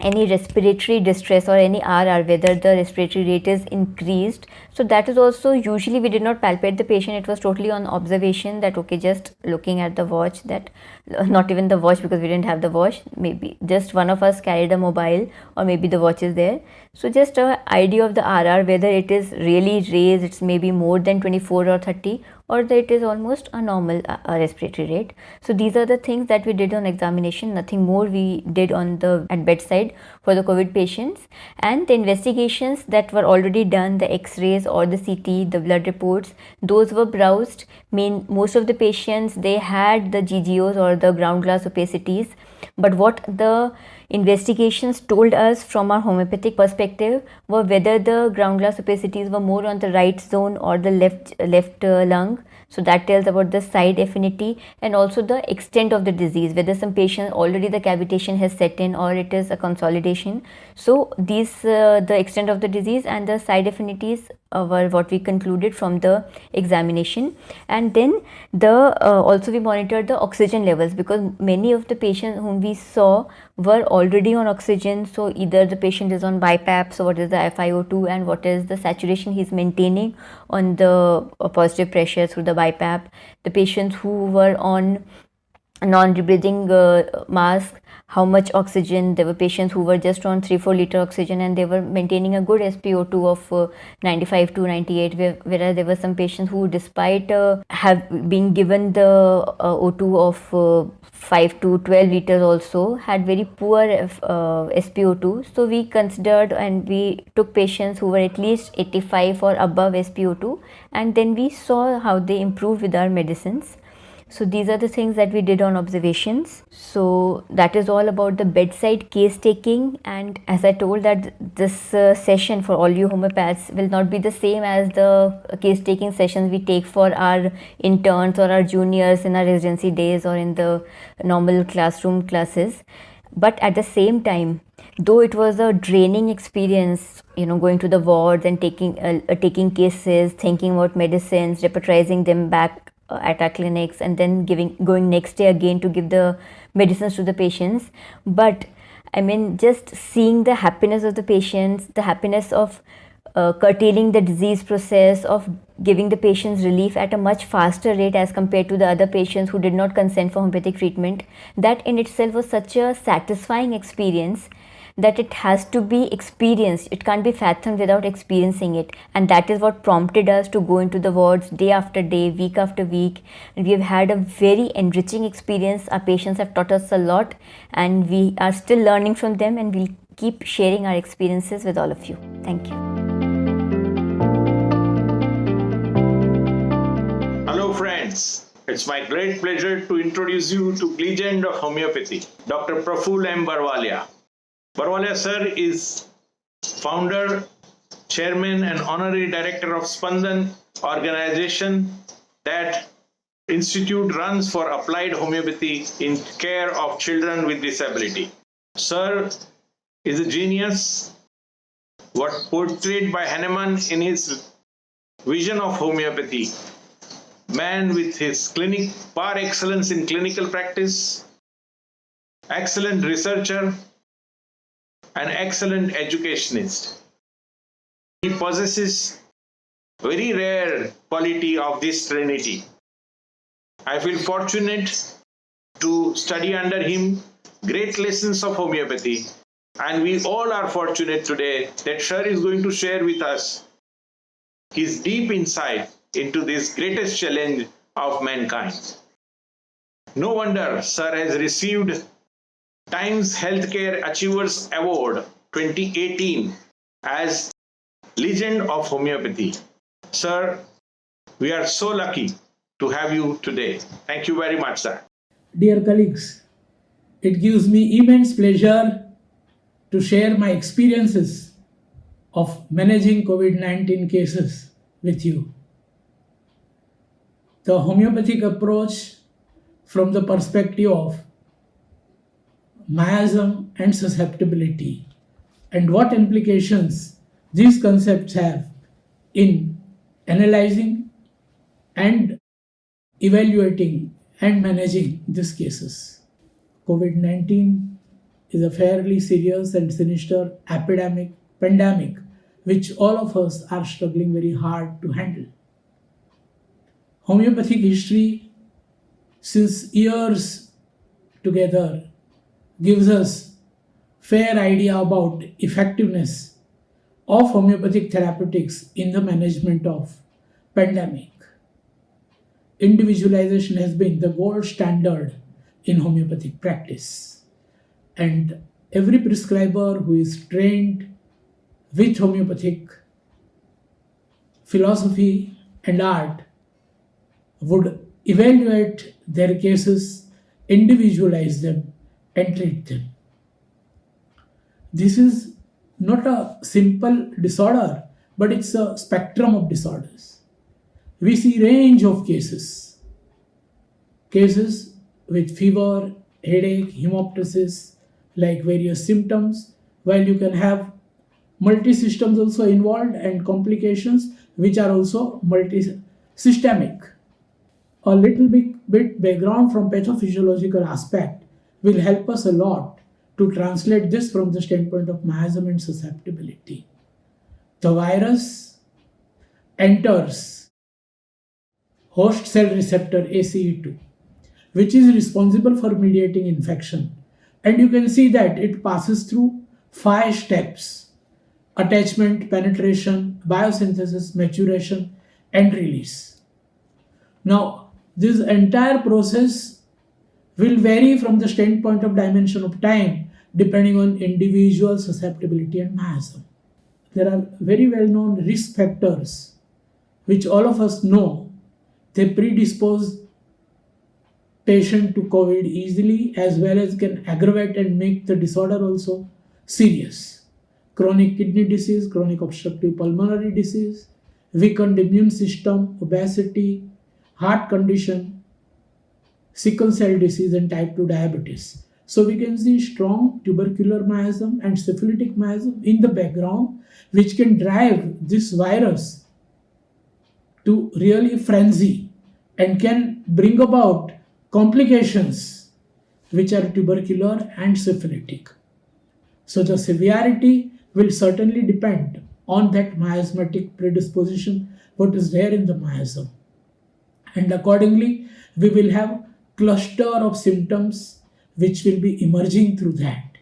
any respiratory distress or any RR, whether the respiratory rate is increased. So that is also, usually we did not palpate the patient, it was totally on observation, that okay, just looking at the watch, that not even the watch, because we didn't have the watch, maybe just one of us carried a mobile, or maybe the watch is there. So just an idea of the RR, whether it is really raised, it's maybe more than 24 or 30, or that it is almost a normal respiratory rate. So these are the things that we did on examination, nothing more we did on the at bedside for the COVID patients. And the investigations that were already done, the x-rays or the CT, the blood reports, those were browsed. Most of the patients, they had the GGOs or the ground glass opacities, but what the investigations told us from our homeopathic perspective were whether the ground glass opacities were more on the right zone or the left lung. So that tells about the side affinity and also the extent of the disease, whether some patient already the cavitation has set in or it is a consolidation. So these the extent of the disease and the side affinities were what we concluded from the examination. And then also we monitored the oxygen levels, because many of the patients whom we saw were already on oxygen. So either the patient is on BiPAP, so what is the FiO2 and what is the saturation he is maintaining on the positive pressure through the BiPAP. The patients who were on non-rebreathing mask, how much oxygen. There were patients who were just on 3-4 liter oxygen and they were maintaining a good SpO2 of 95 to 98, whereas there were some patients who, despite have been given the O2 of 5 to 12 liters also, had very poor SpO2. So we considered and we took patients who were at least 85 or above SpO2, and then we saw how they improved with our medicines. So these are the things that we did on observations. So that is all about the bedside case taking. And as I told that this session for all you homeopaths will not be the same as the case taking sessions we take for our interns or our juniors in our residency days or in the normal classroom classes. But at the same time, though it was a draining experience, going to the wards and taking cases, thinking about medicines, repertorizing them back at our clinics, and then going next day again to give the medicines to the patients. But I mean, just seeing the happiness of the patients, the happiness of curtailing the disease process, of giving the patients relief at a much faster rate as compared to the other patients who did not consent for homeopathic treatment. That in itself was such a satisfying experience that it has to be experienced. It can't be fathomed without experiencing it. And that is what prompted us to go into the wards day after day, week after week. And we have had a very enriching experience. Our patients have taught us a lot, and we are still learning from them, and we'll keep sharing our experiences with all of you. Thank you. Hello friends, it's my great pleasure to introduce you to legend of homeopathy, Dr. Praful M. Barwalia. Barwalia sir is founder, chairman and honorary director of Spandan organization, that institute runs for applied homeopathy in care of children with disability. Sir is a genius, what portrayed by Hahnemann in his vision of homeopathy. Man with his clinic par excellence in clinical practice, excellent researcher, an excellent educationist. He possesses very rare quality of this trinity. I feel fortunate to study under him great lessons of homeopathy, and we all are fortunate today that sir is going to share with us his deep insight into this greatest challenge of mankind. No wonder sir has received Times Healthcare Achievers Award 2018 as Legend of Homeopathy. Sir, we are so lucky to have you today. Thank you very much, sir. Dear colleagues, it gives me immense pleasure to share my experiences of managing COVID-19 cases with you. The homeopathic approach from the perspective of miasm and susceptibility, and what implications these concepts have in analyzing and evaluating and managing these cases. COVID-19 is a fairly serious and sinister pandemic, which all of us are struggling very hard to handle. Homeopathic history, since years together, gives us fair idea about effectiveness of homeopathic therapeutics in the management of pandemic. Individualization has been the gold standard in homeopathic practice, and every prescriber who is trained with homeopathic philosophy and art would evaluate their cases, individualize them, and treat them. This is not a simple disorder, but it's a spectrum of disorders. We see range of cases with fever, headache, hemoptysis, like various symptoms, while you can have multi-systems also involved and complications which are also multi-systemic. A little bit background from pathophysiological aspect will help us a lot to translate this from the standpoint of miasm and susceptibility. The virus enters host cell receptor ACE2, which is responsible for mediating infection. And you can see that it passes through 5 steps: attachment, penetration, biosynthesis, maturation, and release. Now, this entire process will vary from the standpoint of dimension of time depending on individual susceptibility and miasm. There are very well-known risk factors which all of us know. They predispose patient to COVID easily, as well as can aggravate and make the disorder also serious. Chronic kidney disease, chronic obstructive pulmonary disease, weakened immune system, obesity, heart condition, sickle cell disease, and type 2 diabetes. So we can see strong tubercular miasm and syphilitic miasm in the background, which can drive this virus to really frenzy and can bring about complications which are tubercular and syphilitic. So the severity will certainly depend on that miasmatic predisposition, what is there in the miasm. And accordingly, we will have cluster of symptoms which will be emerging through that.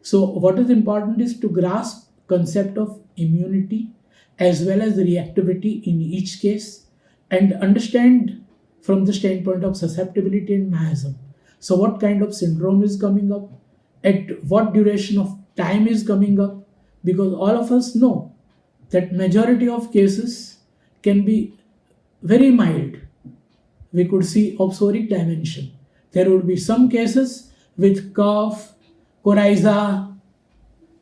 So what is important is to grasp concept of immunity as well as reactivity in each case and understand from the standpoint of susceptibility and miasm. So what kind of syndrome is coming up, at what duration of time is coming up, because all of us know that majority of cases can be very mild. We could see opsoric dimension. There would be some cases with cough, coryza,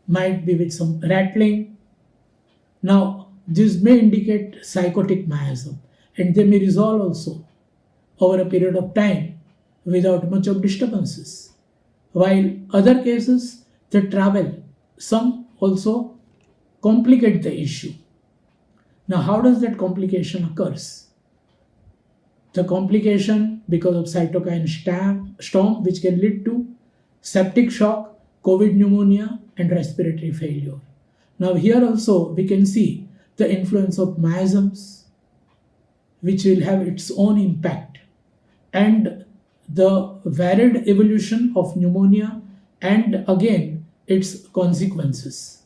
might be with some rattling. Now, this may indicate psychotic miasm and they may resolve also over a period of time without much of disturbances. While other cases, they travel, some also complicate the issue. Now, how does that complication occurs? The complication because of cytokine storm, which can lead to septic shock, COVID pneumonia, and respiratory failure. Now, here also we can see the influence of miasms, which will have its own impact, and the varied evolution of pneumonia and again its consequences.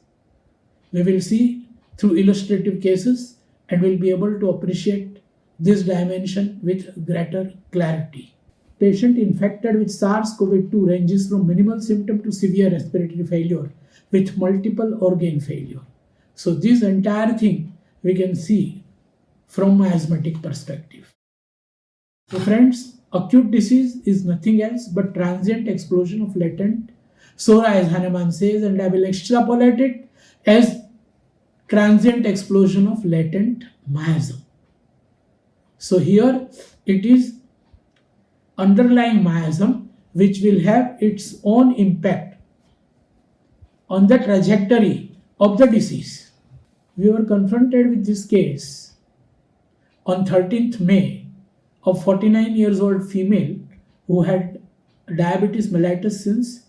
We will see through illustrative cases and will be able to appreciate this dimension with greater clarity. Patient infected with SARS-CoV-2 ranges from minimal symptom to severe respiratory failure with multiple organ failure. So this entire thing we can see from miasmatic perspective. So friends, acute disease is nothing else but transient explosion of latent SORA, as Hahnemann says, and I will extrapolate it as transient explosion of latent miasm. So here it is underlying miasm which will have its own impact on the trajectory of the disease. We were confronted with this case on 13th May of 49 years old female who had diabetes mellitus since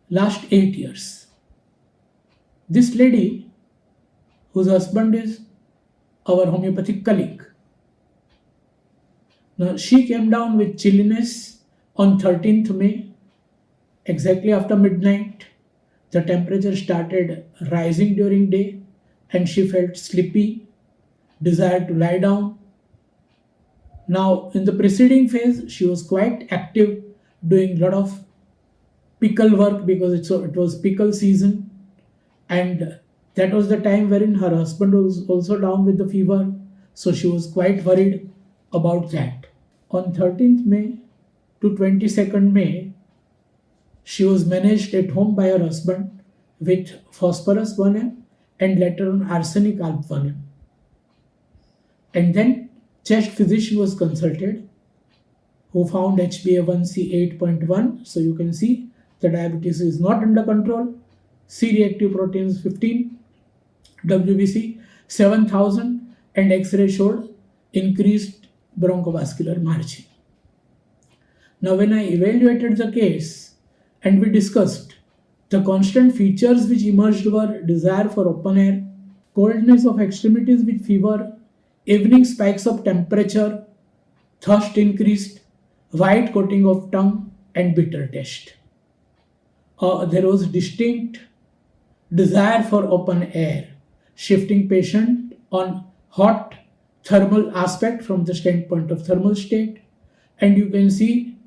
last 8 years. This lady, whose husband is our homeopathic colleague, now she came down with chilliness on 13th May, exactly after midnight. The temperature started rising during day and she felt sleepy, desired to lie down. Now in the preceding phase, she was quite active, doing a lot of pickle work because it was pickle season, and that was the time wherein her husband was also down with the fever, so she was quite worried about that. On 13th May to 22nd May, she was managed at home by her husband with phosphorus 1m and later on arsenic alp 1m. And then chest physician was consulted, who found HbA1c 8.1. So you can see the diabetes is not under control. C-reactive proteins 15, WBC 7000, and X-ray showed increased bronchovascular margin. Now when I evaluated the case and we discussed, the constant features which emerged were desire for open air, coldness of extremities with fever, evening spikes of temperature, thirst increased, white coating of tongue, and bitter taste. There was distinct desire for open air, shifting patient on hot thermal aspect from the standpoint of thermal state, and you can see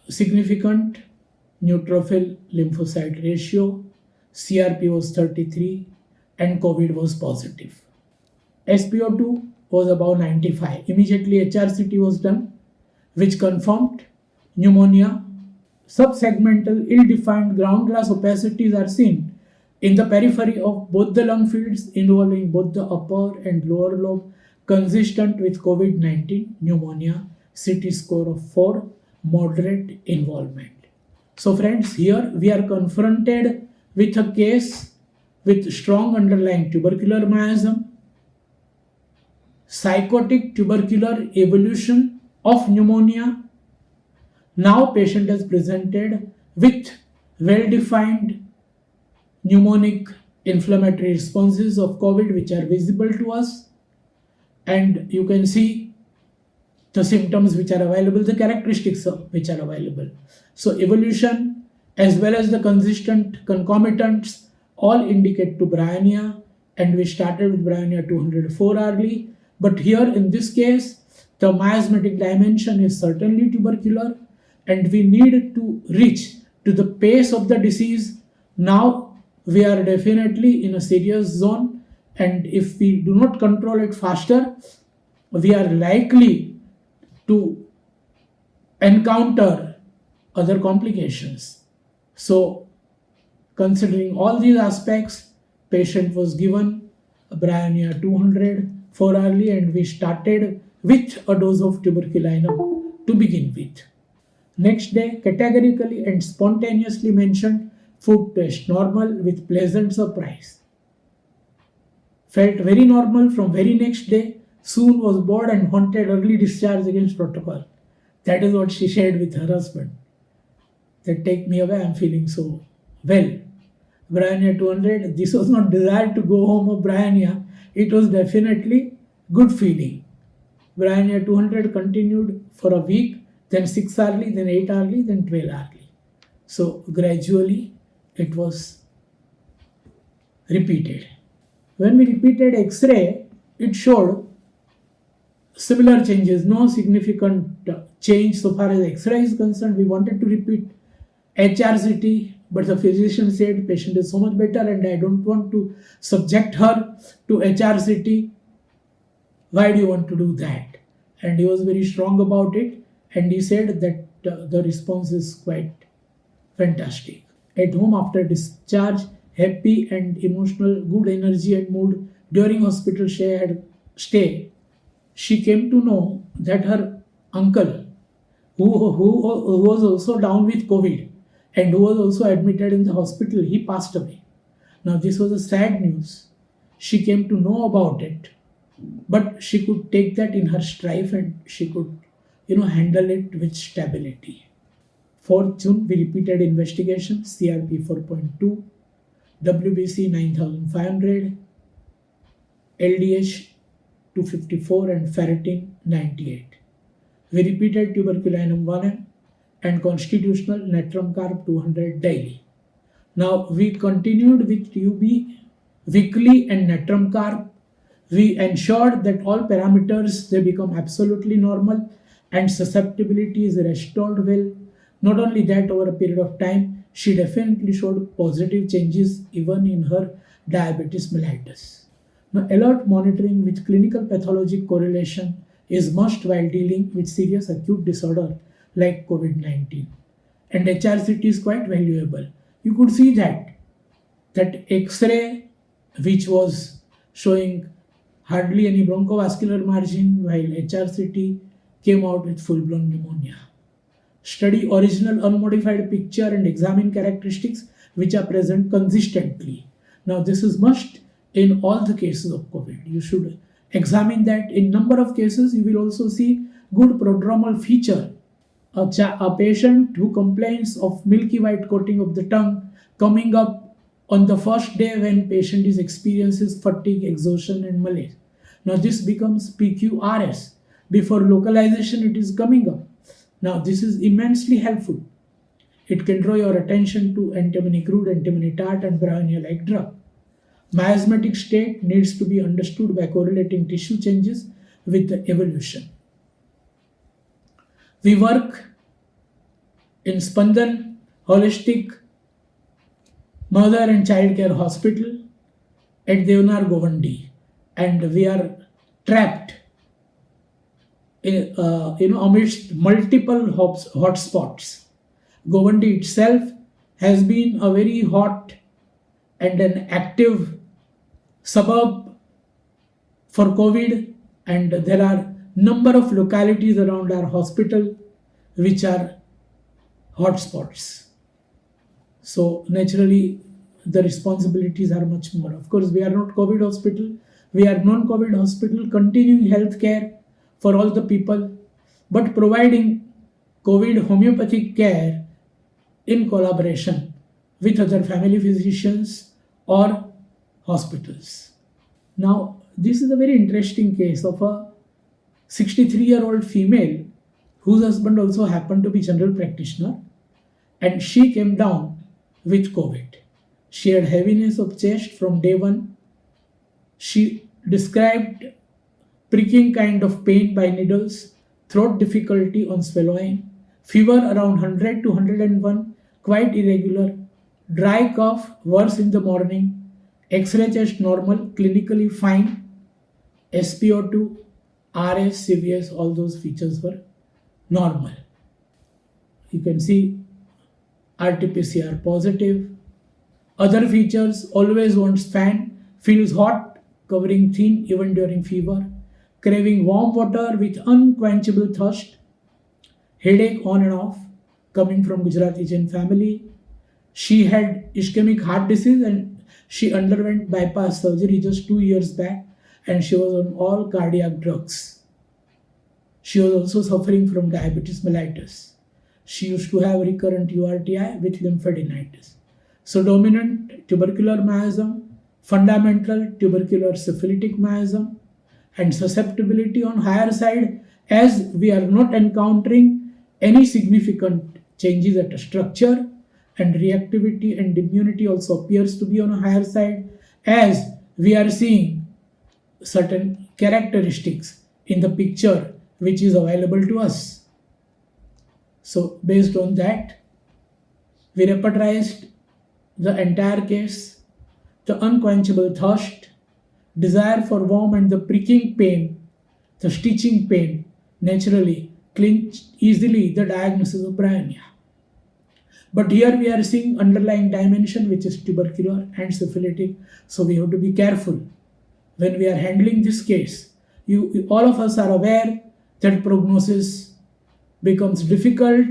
significant neutrophil lymphocyte ratio, CRP was 33, and COVID was positive. SpO2 was above 95. Immediately HRCT was done, which confirmed pneumonia. Subsegmental ill-defined ground glass opacities are seen in the periphery of both the lung fields involving both the upper and lower lobe, consistent with COVID-19 pneumonia, CT score of 4, moderate involvement. So friends, here we are confronted with a case with strong underlying tubercular miasm, psychotic tubercular evolution of pneumonia. Now patient is presented with well-defined pneumonic inflammatory responses of COVID which are visible to us, and you can see the symptoms which are available, the characteristics of which are available. So evolution as well as the consistent concomitants all indicate to bryonia, and we started with bryonia 204 hourly. But here in this case, the miasmatic dimension is certainly tubercular, and we need to reach to the pace of the disease. Now we are definitely in a serious zone, and if we do not control it faster, we are likely to encounter other complications. So, considering all these aspects, patient was given a bryonia 200 4 hourly, and we started with a dose of tuberculinum to begin with. Next day, categorically and spontaneously mentioned food test normal with pleasant surprise. Felt very normal from very next day. Soon was bored and wanted early discharge against protocol. That is what she shared with her husband. That take me away, I'm feeling so well. Bryonia 200, this was not desire to go home of bryonia, it was definitely good feeling. Bryonia 200 continued for a week, then 6 hourly, then 8 hourly, then 12 hourly. So gradually it was repeated. When we repeated X-ray, it showed similar changes, no significant change so far as X-ray is concerned. We wanted to repeat HRCT, but the physician said patient is so much better and I don't want to subject her to HRCT. Why do you want to do that? And he was very strong about it, and he said that the response is quite fantastic. At home after discharge, happy and emotional, good energy and mood during hospital stay, she came to know that her uncle, who was also down with COVID and who was also admitted in the hospital, he passed away. Now this was a sad news. She came to know about it, but she could take that in her strife and she could, handle it with stability. 4th June, we repeated investigation, CRP 4.2, WBC 9500, LDH 254 and ferritin 98. We repeated tuberculinum 1M and constitutional natrum carb 200 daily. Now we continued with TUB weekly and natrum carb. We ensured that all parameters, they become absolutely normal and susceptibility is restored well. Not only that, over a period of time, she definitely showed positive changes even in her diabetes mellitus. Now, alert monitoring with clinical pathologic correlation is must while dealing with serious acute disorder like COVID-19. And HRCT is quite valuable. You could see that X-ray, which was showing hardly any bronchovascular margin, while HRCT came out with full-blown pneumonia. Study original unmodified picture and examine characteristics which are present consistently. Now this is must in all the cases of COVID. You should examine that. In number of cases, you will also see good prodromal feature. A patient who complains of milky white coating of the tongue coming up on the first day when patient experiences fatigue, exhaustion and malaise. Now this becomes PQRS. Before localization, it is coming up. Now this is immensely helpful. It can draw your attention to antimony crude, antimony tart and bryonia-like drug. Miasmatic state needs to be understood by correlating tissue changes with the evolution. We work in Spandan Holistic Mother and Child Care Hospital at Devnar Govandi, and we are trapped amidst multiple hotspots. Govandi itself has been a very hot and an active suburb for COVID, and there are number of localities around our hospital which are hotspots. So naturally the responsibilities are much more. Of course, we are not COVID hospital, we are non-COVID hospital, continuing health care for all the people, but providing COVID homeopathic care in collaboration with other family physicians or hospitals. Now, this is a very interesting case of a 63-year-old female whose husband also happened to be general practitioner, and she came down with COVID. She had heaviness of chest from day one. She described pricking kind of pain by needles, throat difficulty on swallowing, fever around 100 to 101, quite irregular, dry cough, worse in the morning, X-ray chest normal, clinically fine, SpO2, RS, CVS, all those features were normal. You can see RT-PCR positive. Other features: always wants fan, feels hot, covering thin even during fever, craving warm water with unquenchable thirst, headache on and off, coming from Gujarati Jain family. She had ischemic heart disease and she underwent bypass surgery just 2 years back, and she was on all cardiac drugs. She was also suffering from diabetes mellitus. She used to have recurrent URTI with lymphadenitis. So dominant tubercular miasm, fundamental tubercular syphilitic miasm, and susceptibility on higher side, as we are not encountering any significant changes at a structure, and reactivity and immunity also appears to be on a higher side, as we are seeing certain characteristics in the picture which is available to us. So based on that, we repertorized the entire case: the unquenchable thirst, desire for warm, and the pricking pain, the stitching pain, naturally clinched easily the diagnosis of bryonia. But here we are seeing underlying dimension which is tubercular and syphilitic, so we have to be careful when we are handling this case. All of us are aware that prognosis becomes difficult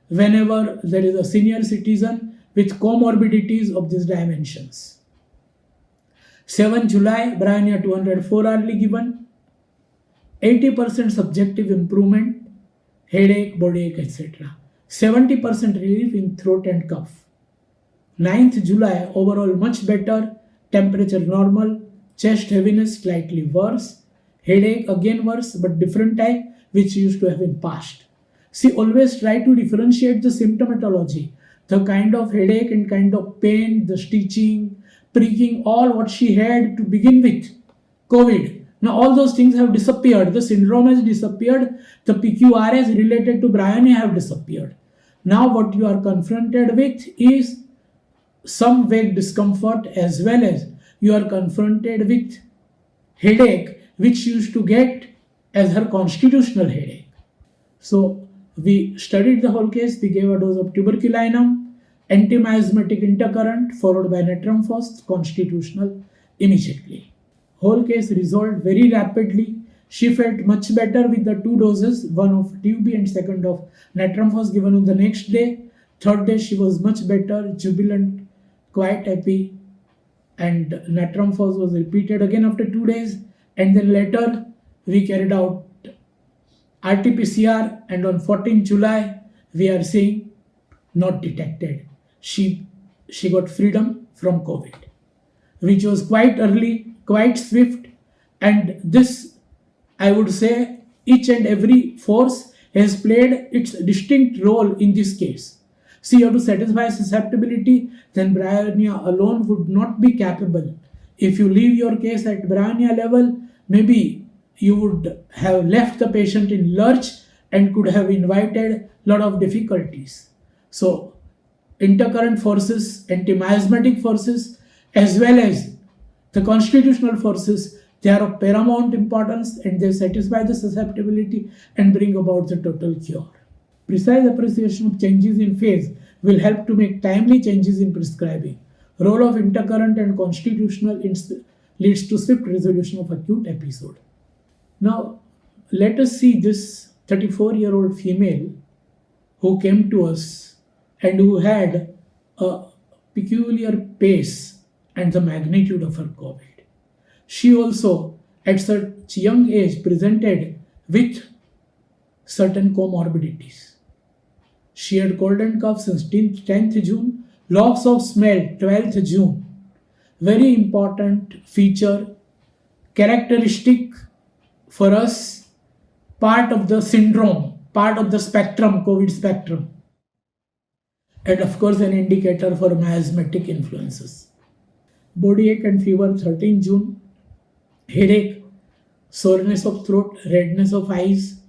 whenever there is a senior citizen with comorbidities of these dimensions. 7 July, bryonia 204 early given, 80% subjective improvement, headache, body ache, etc. 70% relief in throat and cough. 9th July, overall much better, temperature normal, chest heaviness slightly worse, headache again worse but different type which used to have in past. See, always try to differentiate the symptomatology, the kind of headache and kind of pain, the stitching, pricking, all what she had to begin with, COVID. Now all those things have disappeared. The syndrome has disappeared. The PQRS related to bryonia have disappeared. Now what you are confronted with is some vague discomfort, as well as you are confronted with headache which she used to get as her constitutional headache. So we studied the whole case. We gave a dose of tuberculinum, antimiasmatic intercurrent followed by natrum phos, constitutional immediately. Whole case resolved very rapidly. She felt much better with the 2 doses, one of TUB and second of natrum phos given on the next day. Third day she was much better, jubilant, quite happy, and natrum phos was repeated again after 2 days, and then later we carried out RT-PCR, and on 14 July we are seeing not detected. She got freedom from COVID, which was quite early, quite swift, and this, I would say, each and every force has played its distinct role in this case. See, you have to satisfy susceptibility, then bryonia alone would not be capable. If you leave your case at bryonia level, maybe you would have left the patient in lurch and could have invited a lot of difficulties. So, intercurrent forces, antimiasmatic forces, as well as the constitutional forces, they are of paramount importance, and they satisfy the susceptibility and bring about the total cure. Precise appreciation of changes in phase will help to make timely changes in prescribing. Role of intercurrent and constitutional leads to swift resolution of acute episode. Now, let us see this 34-year-old female who came to us and who had a peculiar pace and the magnitude of her COVID. She also, at such young age, presented with certain comorbidities. She had cold and cough since 10th June, loss of smell 12th June. very important feature, characteristic for us, part of the syndrome, part of the spectrum, COVID spectrum, and of course an indicator for miasmatic influences. Body ache and fever 13 June, headache, soreness of throat, redness of eyes.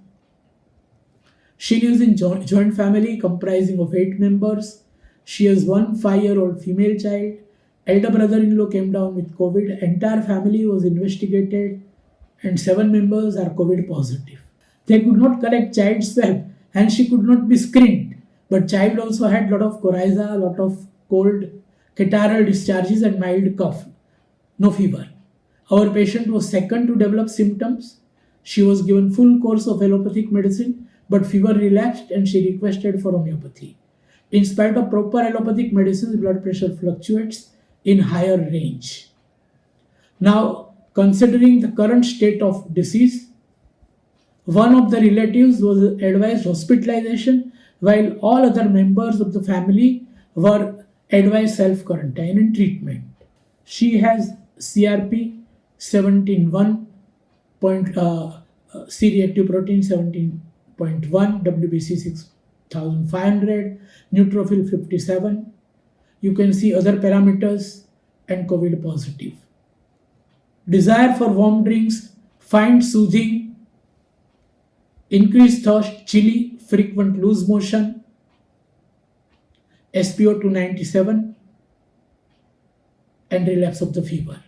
She lives in joint family comprising of 8 members. She has one 5-year-old female child. Elder brother-in-law came down with COVID. Entire family was investigated and 7 members are COVID positive. They could not collect child swab and she could not be screened. But child also had lot of coryza, lot of cold, catarrhal discharges and mild cough. No fever. Our patient was second to develop symptoms. She was given full course of allopathic medicine, but fever relapsed and she requested for homeopathy. In spite of proper allopathic medicines, blood pressure fluctuates in higher range. Now, considering the current state of disease, one of the relatives was advised hospitalization, while all other members of the family were advised self-quarantine and treatment. She has CRP 17.1, C-reactive protein 17.1, WBC 6500, neutrophil 57. You can see other parameters and COVID positive. Desire for warm drinks, find soothing, increased thirst, chilly, frequent loose motion, SpO2 97, and relapse of the fever.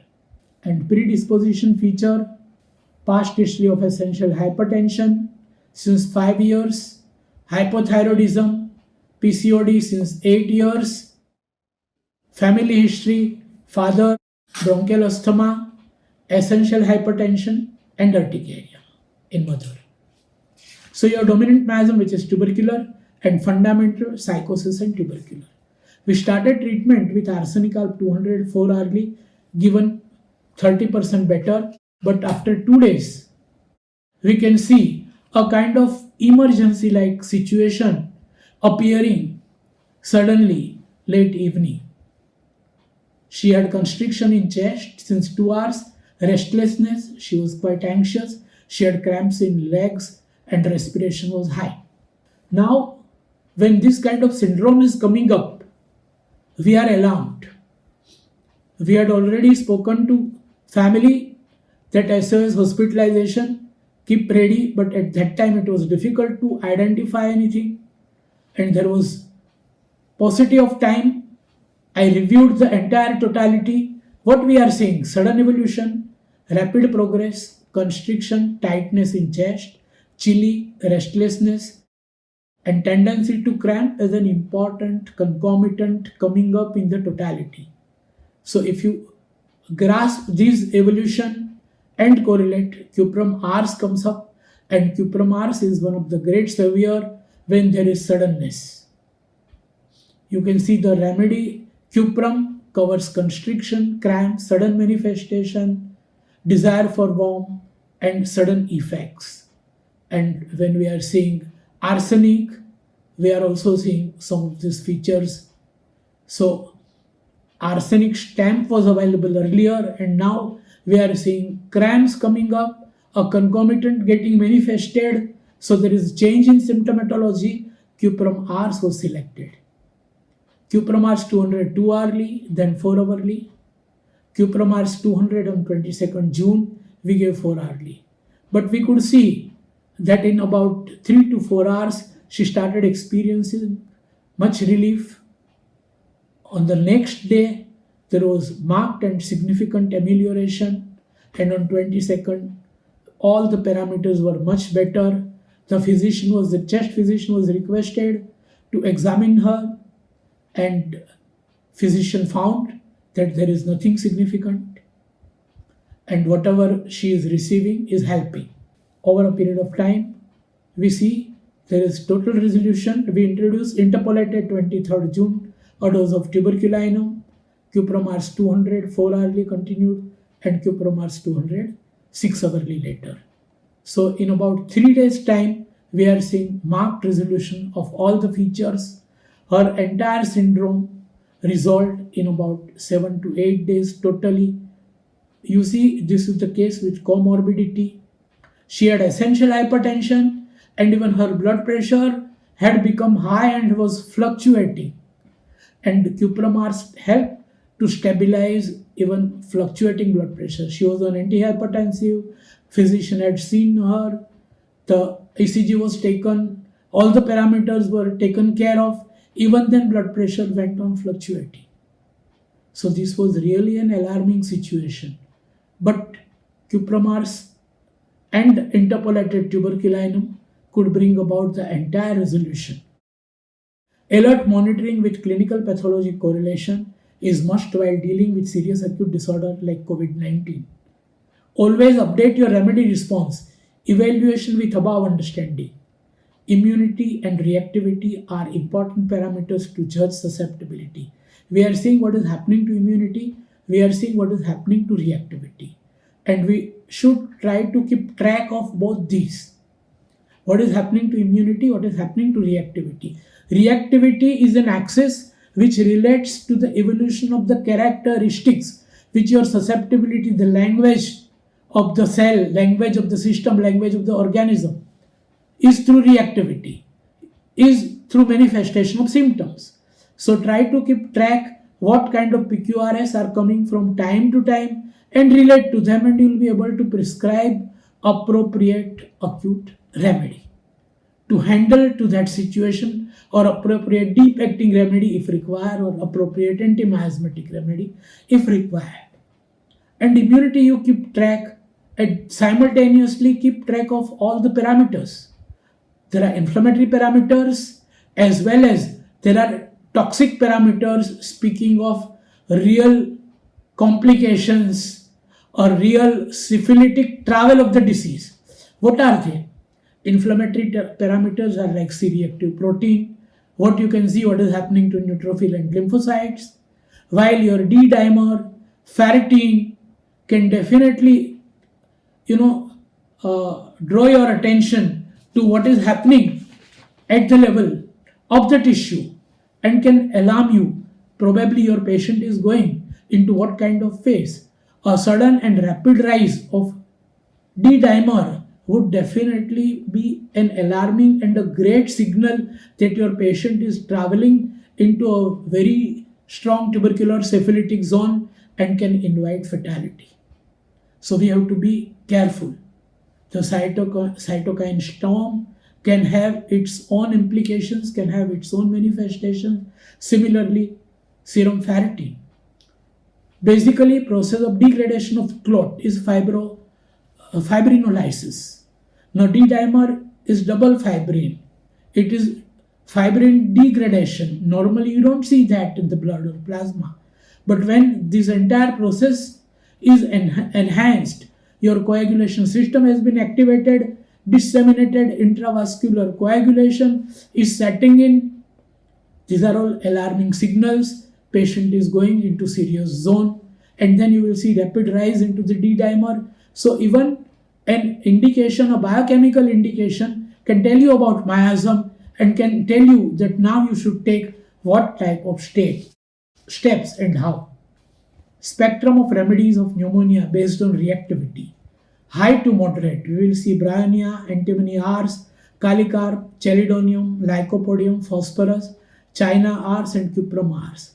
And predisposition feature, past history of essential hypertension since 5 years, hypothyroidism, PCOD since 8 years, family history, father, bronchial asthma, essential hypertension, and urticaria in mother. So your dominant miasm, which is tubercular, and fundamental psychosis and tubercular. We started treatment with arsenic alb 200 4 hourly, given 30% better, but after 2 days, we can see a kind of emergency-like situation appearing suddenly late evening. She had constriction in chest since 2 hours, restlessness, she was quite anxious, she had cramps in legs and respiration was high. Now, when this kind of syndrome is coming up, we are alarmed. We had already spoken to family that SOS hospitalization, keep ready, but at that time it was difficult to identify anything and there was paucity of time. I reviewed the entire totality. What we are seeing, sudden evolution, rapid progress, constriction, tightness in chest, chilly, restlessness, and tendency to cramp is an important concomitant coming up in the totality. So if you grasp this evolution and correlate, cuprum ars comes up, and cuprum ars is one of the great savior when there is suddenness. You can see the remedy, cuprum covers constriction, cramp, sudden manifestation, desire for warmth, and sudden effects. And when we are seeing arsenic, we are also seeing some of these features. So arsenic stamp was available earlier and now we are seeing cramps coming up, a concomitant getting manifested. So there is change in symptomatology. Cuprum ars was selected. Cuprum ars 200 2 hourly, then 4 hourly. Cuprum ars 200 on 22nd June, we gave 4 hourly. But we could see that in about 3 to 4 hours, she started experiencing much relief. On the next day, there was marked and significant amelioration, and on 22nd, all the parameters were much better. The chest physician was requested to examine her, and physician found that there is nothing significant, and whatever she is receiving is helping. Over a period of time, we see there is total resolution. We introduced interpolated 23rd June, a dose of tuberculinum, cuprum ars 200 4 hourly continued, and cuprum ars 200 6 hourly later. So in about 3 days time, we are seeing marked resolution of all the features. Her entire syndrome resolved in about 7 to 8 days totally. You see, this is the case with comorbidity. She had essential hypertension, and even her blood pressure had become high and was fluctuating. And Cupramars helped to stabilize even fluctuating blood pressure. She was on antihypertensive, physician had seen her, the ECG was taken, all the parameters were taken care of, even then blood pressure went on fluctuating. So this was really an alarming situation. But Cupramars and interpolated tuberculinum could bring about the entire resolution. Alert monitoring with clinical pathology correlation is must while dealing with serious acute disorder like COVID-19. Always update your remedy response, evaluation with above understanding. Immunity and reactivity are important parameters to judge susceptibility. We are seeing what is happening to immunity, we are seeing what is happening to reactivity. And we should try to keep track of both these. What is happening to immunity, what is happening to reactivity. Reactivity is an axis which relates to the evolution of the characteristics which your susceptibility, the language of the cell, language of the system, language of the organism is through reactivity, is through manifestation of symptoms. So try to keep track what kind of PQRS are coming from time to time and relate to them, and you will be able to prescribe appropriate acute remedy to handle to that situation, or appropriate deep acting remedy if required, or appropriate anti-miasmatic remedy if required. And immunity you keep track and simultaneously keep track of all the parameters. There are inflammatory parameters as well as there are toxic parameters, speaking of real complications or real syphilitic travel of the disease. What are they? Inflammatory parameters are like C-reactive protein, what you can see what is happening to neutrophil and lymphocytes, while your D-dimer, ferritin can definitely draw your attention to what is happening at the level of the tissue and can alarm you. Probably your patient is going into what kind of phase. A sudden and rapid rise of D-dimer would definitely be an alarming and a great signal that your patient is traveling into a very strong tubercular syphilitic zone and can invite fatality. So we have to be careful. The cytokine storm can have its own implications, can have its own manifestations. Similarly, serum ferritin. Basically, process of degradation of clot is fibrinolysis. Now, D-dimer is double fibrin. It is fibrin degradation. Normally, you don't see that in the blood or plasma. But when this entire process is enhanced, your coagulation system has been activated, disseminated intravascular coagulation is setting in. These are all alarming signals. Patient is going into serious zone, and then you will see rapid rise into the D-dimer. So even an indication, a biochemical indication, can tell you about miasm and can tell you that now you should take what type of steps and how. Spectrum of remedies of pneumonia based on reactivity. High to moderate, we will see Bryonia, Antimony Ars, Calicarb, Chelidonium, Lycopodium, Phosphorus, China Ars and Cupramars.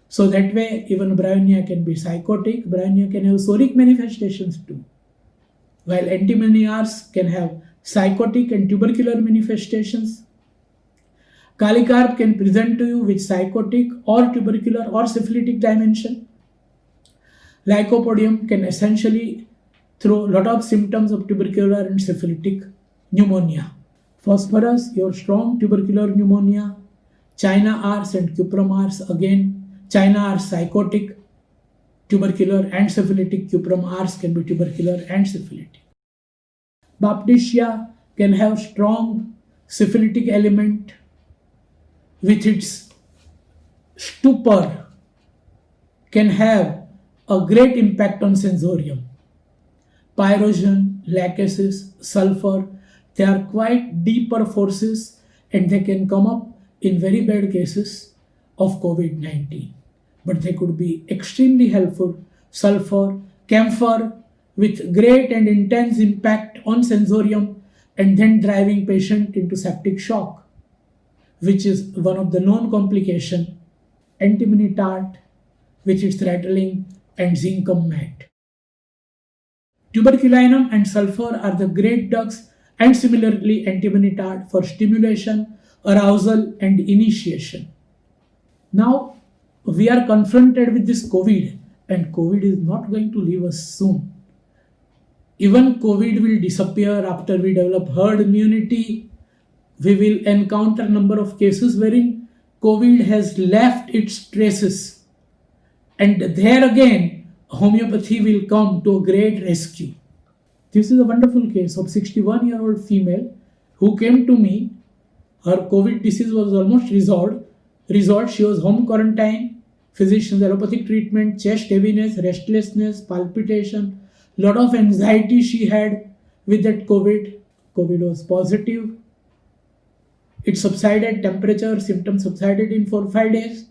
So that way even Bryonia can be psychotic, Bryonia can have soric manifestations too. While Antimony Ars can have psychotic and tubercular manifestations. Calicarb can present to you with psychotic or tubercular or syphilitic dimension. Lycopodium can essentially throw a lot of symptoms of tubercular and syphilitic pneumonia. Phosphorus, your strong tubercular pneumonia. China Ars and Cupramars, again, China Ars psychotic, tubercular and syphilitic. Cupramars can be tubercular and syphilitic. Baptisia can have strong syphilitic element with its stupor, can have a great impact on sensorium. Pyrogen, lachesis, sulfur, they are quite deeper forces and they can come up in very bad cases of COVID-19. but they could be extremely helpful. Sulfur, camphor, with great and intense impact on sensorium and then driving patient into septic shock, which is one of the known complications. Antimony tart with its rattling and zinc mat. Tuberculinum and sulfur are the great drugs, and similarly antimony tart for stimulation, arousal and initiation. Now we are confronted with this COVID, and COVID is not going to leave us soon. Even COVID will disappear after we develop herd immunity. We will encounter number of cases wherein COVID has left its traces. And there again, homeopathy will come to a great rescue. This is a wonderful case of 61-year-old female who came to me. Her COVID disease was almost resolved. She was home quarantine, physician's allopathic treatment, chest heaviness, restlessness, palpitation, lot of anxiety she had with that COVID. COVID was positive. It subsided, temperature, symptoms subsided in 4-5 days.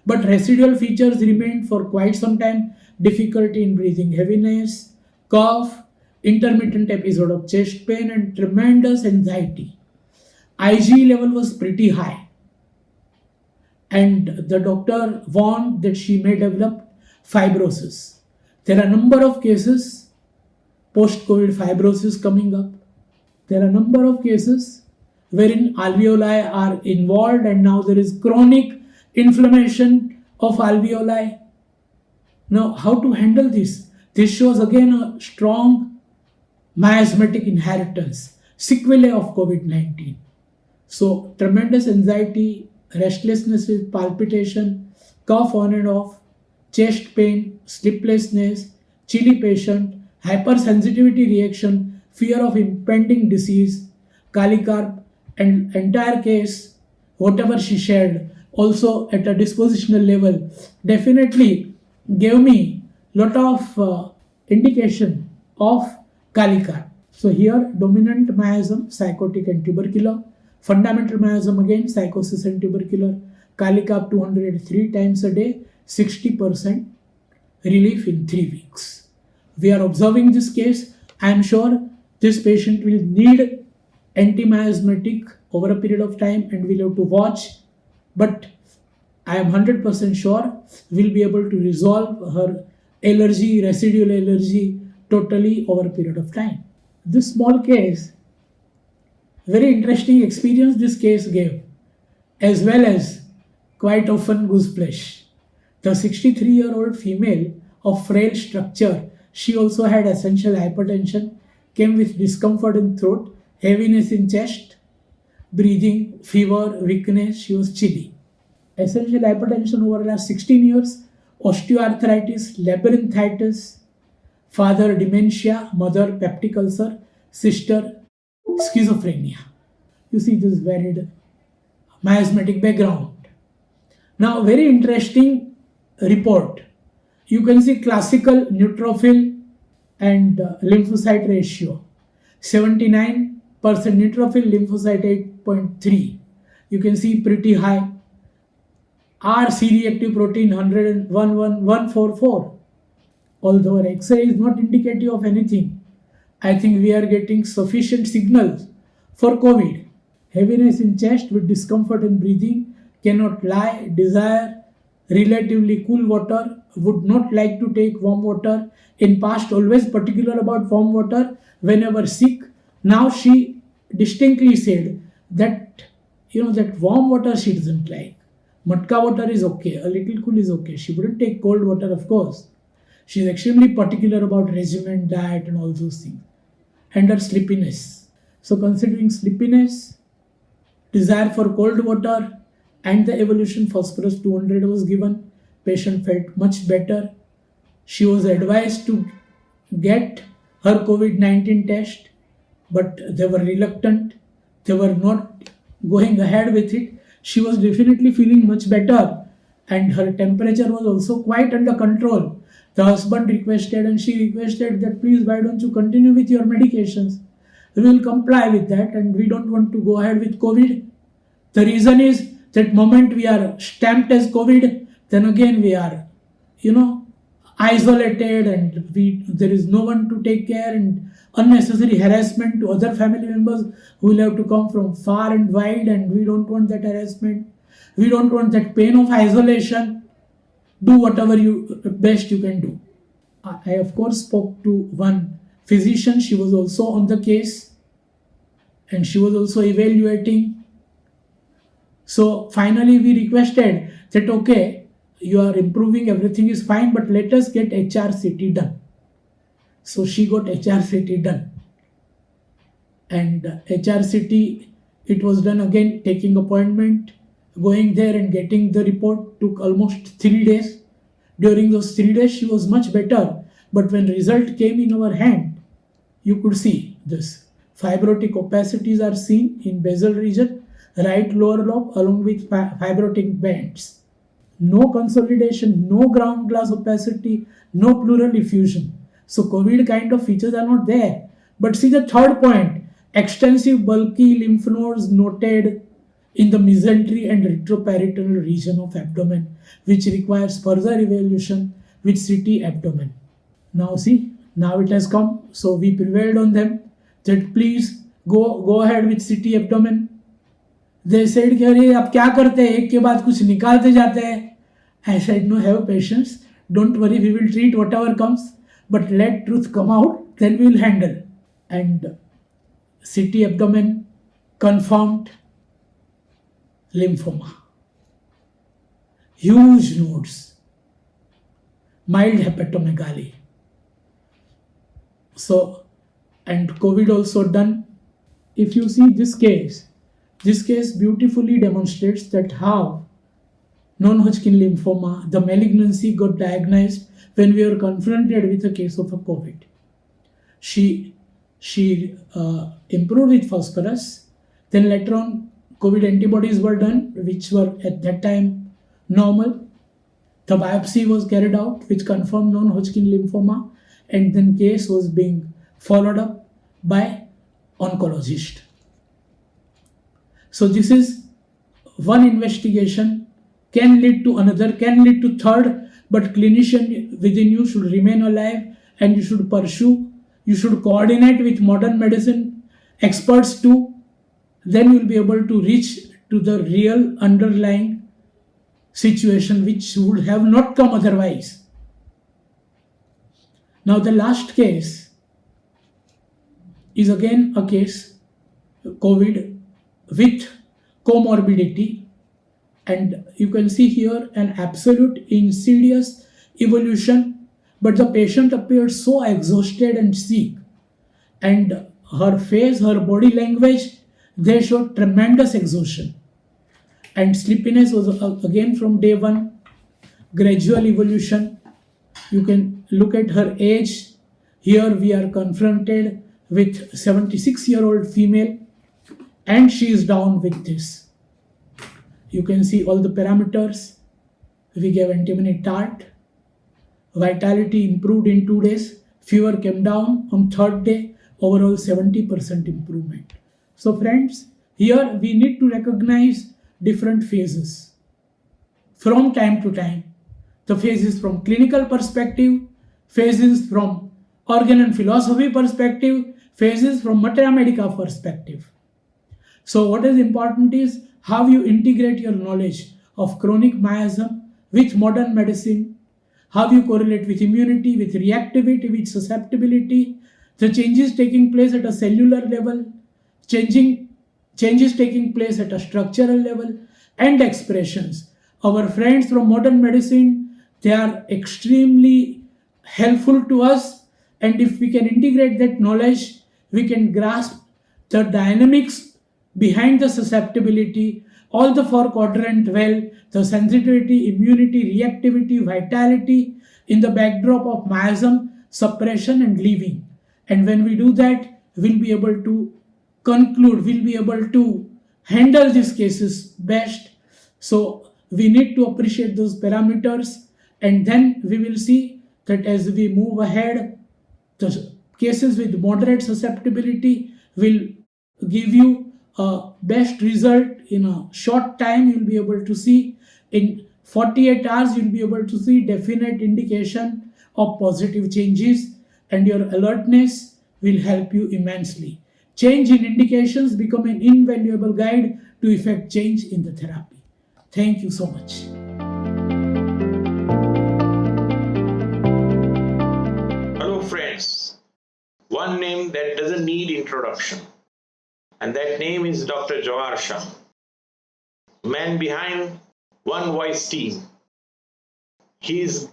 But residual features remained for quite some time. Difficulty in breathing, heaviness, cough, intermittent episode of chest pain and tremendous anxiety. IgE level was pretty high. And the doctor warned that she may develop fibrosis. There are a number of cases, post-COVID fibrosis coming up. There are a number of cases wherein alveoli are involved and now there is chronic inflammation of alveoli. Now, how to handle this? This shows again a strong miasmatic inheritance, sequelae of COVID-19. So, tremendous anxiety, restlessness with palpitation, cough on and off, chest pain, sleeplessness, chilly patient, hypersensitivity reaction, fear of impending disease, Kalikarp, and entire case, whatever she shared, also at a dispositional level, definitely gave me lot of indication of Kalikarp. So here, dominant miasm, psychotic and tubercular. Fundamental miasm again, psychosis and tubercular. Kalikarp 203 times a day, 60% relief in 3 weeks. We are observing this case. I am sure this patient will need anti-miasmatic over a period of time and we'll have to watch. But I am 100% sure we'll be able to resolve her allergy, residual allergy totally over a period of time. This small case, very interesting experience this case gave, as well as quite often goose flesh. The 63-year-old female of frail structure, she also had essential hypertension, came with discomfort in throat, heaviness in chest, breathing, fever, weakness, she was chilly. Essential hypertension over the last 16 years, osteoarthritis, labyrinthitis, father dementia, mother peptic ulcer, sister schizophrenia. You see this varied miasmatic background. Now, very interesting report. You can see classical neutrophil and lymphocyte ratio. 79% neutrophil, lymphocyte 8.3. You can see pretty high. R C-reactive protein 101,144. Although our X-ray is not indicative of anything, I think we are getting sufficient signals for COVID. Heaviness in chest with discomfort in breathing, cannot lie, desire relatively cool water, would not like to take warm water. In past, always particular about warm water whenever sick. Now she distinctly said that, that warm water she doesn't like. Matka water is okay, a little cool is okay. She wouldn't take cold water, of course. She is extremely particular about regimen, diet and all those things. And her sleepiness. So considering sleepiness, desire for cold water and the evolution phosphorus 200 was given, patient felt much better. She was advised to get her COVID-19 test, but they were reluctant. They were not going ahead with it. She was definitely feeling much better and her temperature was also quite under control. The husband requested and she requested that please why don't you continue with your medications. We will comply with that and we don't want to go ahead with COVID. The reason is that moment we are stamped as COVID, then again we are, isolated, and there is no one to take care, and unnecessary harassment to other family members who will have to come from far and wide, and we don't want that harassment. We don't want that pain of isolation. Do whatever best you can do. I of course spoke to one physician. She was also on the case, and she was also evaluating. So finally we requested that, okay, you are improving, everything is fine, but let us get HRCT done. So she got HRCT done, and HRCT, it was done again, taking appointment, going there and getting the report took almost 3 days. During those 3 days she was much better, but when result came in our hand, you could see this fibrotic opacities are seen in basal region, right lower lobe, along with fibrotic bands. No consolidation, no ground glass opacity, no pleural effusion. So COVID kind of features are not there. But see the third point, extensive bulky lymph nodes noted in the mesentery and retroperitoneal region of abdomen, which requires further evaluation with CT abdomen. Now see, now it has come. So we prevailed on them that please go ahead with CT abdomen. They said कि अरे आप क्या करते हैं, एक के बाद कुछ निकालते जाते हैं. I said no, have patience, don't worry, we will treat whatever comes, but let truth come out, then we will handle. And CT abdomen confirmed lymphoma, huge nodes, mild hepatomegaly. So, and COVID also done. If you see this case beautifully demonstrates that how non-Hodgkin lymphoma, the malignancy, got diagnosed when we were confronted with a case of a COVID. She improved with phosphorus. Then later on, COVID antibodies were done, which were at that time normal. The biopsy was carried out, which confirmed non-Hodgkin lymphoma, and then case was being followed up by oncologist. So this is one investigation, can lead to another, can lead to third, but clinician within you should remain alive, and you should pursue, you should coordinate with modern medicine experts too. Then you will be able to reach to the real underlying situation which would have not come otherwise. Now the last case is again a case, COVID with comorbidity, and you can see here an absolute insidious evolution, but the patient appeared so exhausted and sick, and her face, her body language, they showed tremendous exhaustion, and sleepiness was again from day one, gradual evolution. You can look at her age. Here we are confronted with 76-year-old female, and she is down with this. You can see all the parameters. We gave antimony tart. Vitality improved in 2 days. Fever came down on third day. Overall 70% improvement. So friends, here we need to recognize different phases. From time to time, the phases from clinical perspective, phases from organ and philosophy perspective, phases from Materia Medica perspective. So what is important is how you integrate your knowledge of chronic miasm with modern medicine, how you correlate with immunity, with reactivity, with susceptibility, the changes taking place at a cellular level, changes taking place at a structural level, and expressions. Our friends from modern medicine, they are extremely helpful to us, and if we can integrate that knowledge, we can grasp the dynamics behind the susceptibility, all the 4 quadrant well, the sensitivity, immunity, reactivity, vitality in the backdrop of miasm, suppression and leaving. And when we do that, we'll be able to conclude, we'll be able to handle these cases best. So we need to appreciate those parameters, and then we will see that as we move ahead, the cases with moderate susceptibility will give you a best result in a short time. You'll be able to see in 48 hours you'll be able to see definite indication of positive changes, and your alertness will help you immensely. Change in indications become an invaluable guide to effect change in the therapy. Thank you so much. Hello, friends. One name that doesn't need introduction, and that name is Dr. Jawahar Shah, man behind One Voice team. His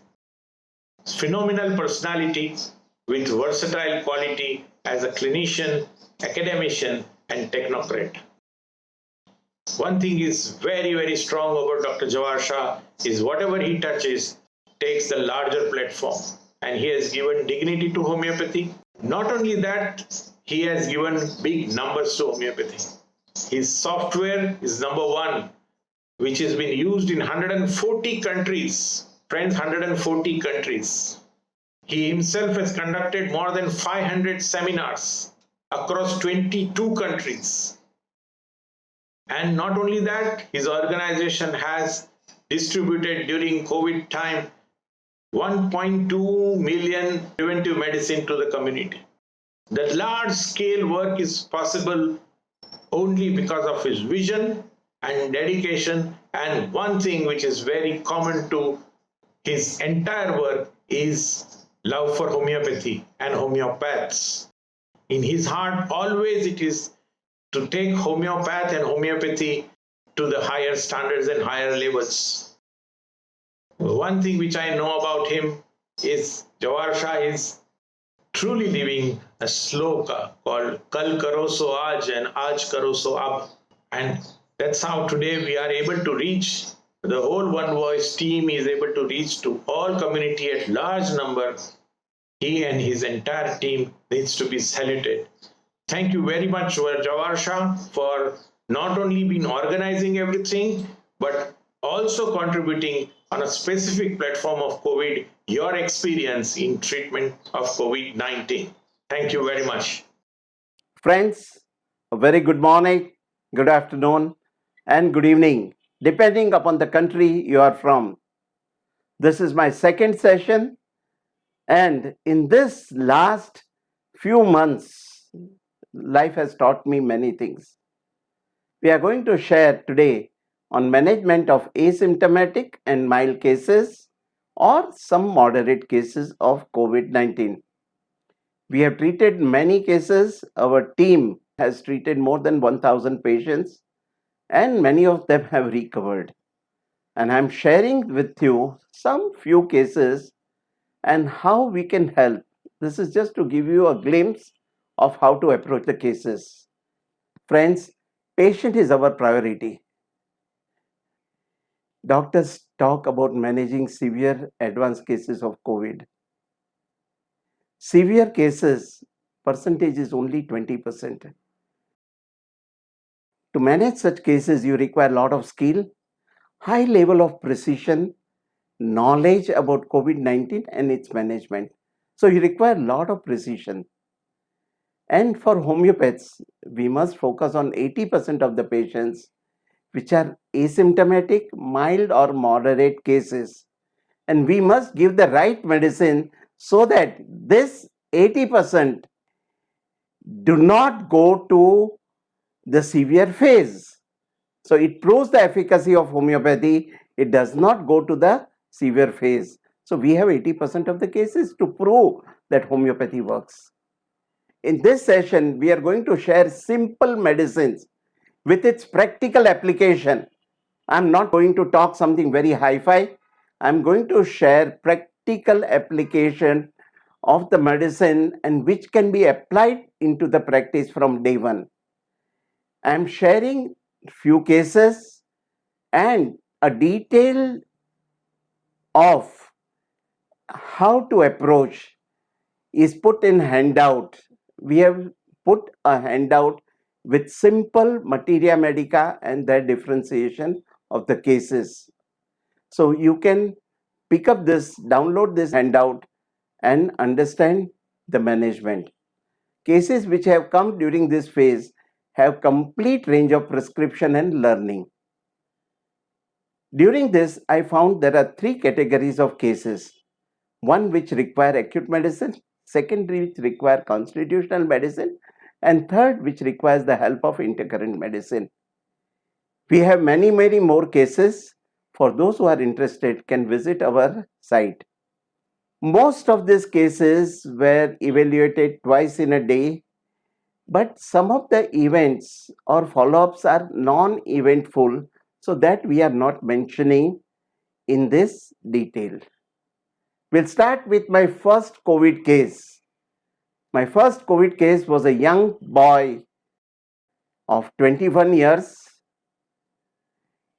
phenomenal personality with versatile quality as a clinician, academician, and technocrat. One thing is very, very strong about Dr. Jawahar Shah is whatever he touches takes the larger platform, and he has given dignity to homeopathy. Not only that, he has given big numbers to homeopathy. His software is number one, which has been used in 140 countries. Friends, 140 countries. He himself has conducted more than 500 seminars across 22 countries. And not only that, his organization has distributed during COVID time 1.2 million preventive medicine to the community. That large scale work is possible only because of his vision and dedication. And one thing which is very common to his entire work is love for homeopathy and homeopaths. In his heart, always it is to take homeopath and homeopathy to the higher standards and higher levels. One thing which I know about him is Jawahar Shah is truly living a sloka called Kal Karo So Aaj and Aaj Karo So Ab. And that's how today we are able to reach, the whole One Voice team is able to reach to all community at large number. He and his entire team needs to be saluted. Thank you very much, Jawahar Shah, for not only been organizing everything, but also contributing on a specific platform of COVID, your experience in treatment of COVID-19. Thank you very much. Friends, a very good morning, good afternoon, and good evening, depending upon the country you are from. This is my second session, and in this last few months, life has taught me many things. We are going to share today on management of asymptomatic and mild cases or some moderate cases of COVID-19. We have treated many cases. Our team has treated more than 1,000 patients, and many of them have recovered. And I'm sharing with you some few cases and how we can help. This is just to give you a glimpse of how to approach the cases. Friends, patient is our priority. Doctors talk about managing severe advanced cases of COVID. Severe cases percentage is only 20%. To manage such cases, you require a lot of skill, high level of precision, knowledge about COVID-19 and its management. So you require a lot of precision. And for homeopaths, we must focus on 80% of the patients which are asymptomatic, mild or moderate cases. And we must give the right medicine so that this 80% do not go to the severe phase. So it proves the efficacy of homeopathy. It does not go to the severe phase. So we have 80% of the cases to prove that homeopathy works. In this session, we are going to share simple medicines with its practical application. I'm not going to talk something very hi-fi. I'm going to share practical application of the medicine and which can be applied into the practice from day one. I'm sharing few cases and a detail of how to approach is put in handout. We have put a handout with simple materia medica and their differentiation of the cases. So you can pick up this, download this handout and understand the management. Cases which have come during this phase have complete range of prescription and learning. During this, I found there are three categories of cases. One which require acute medicine, second which require constitutional medicine, and third which requires the help of intercurrent medicine. We have many more cases. For those who are interested, can visit our site. Most of these cases were evaluated twice in a day, but some of the events or follow-ups are non-eventful, so that we are not mentioning in this detail. We'll start with my first COVID case. My first COVID case was a young boy of 21 years.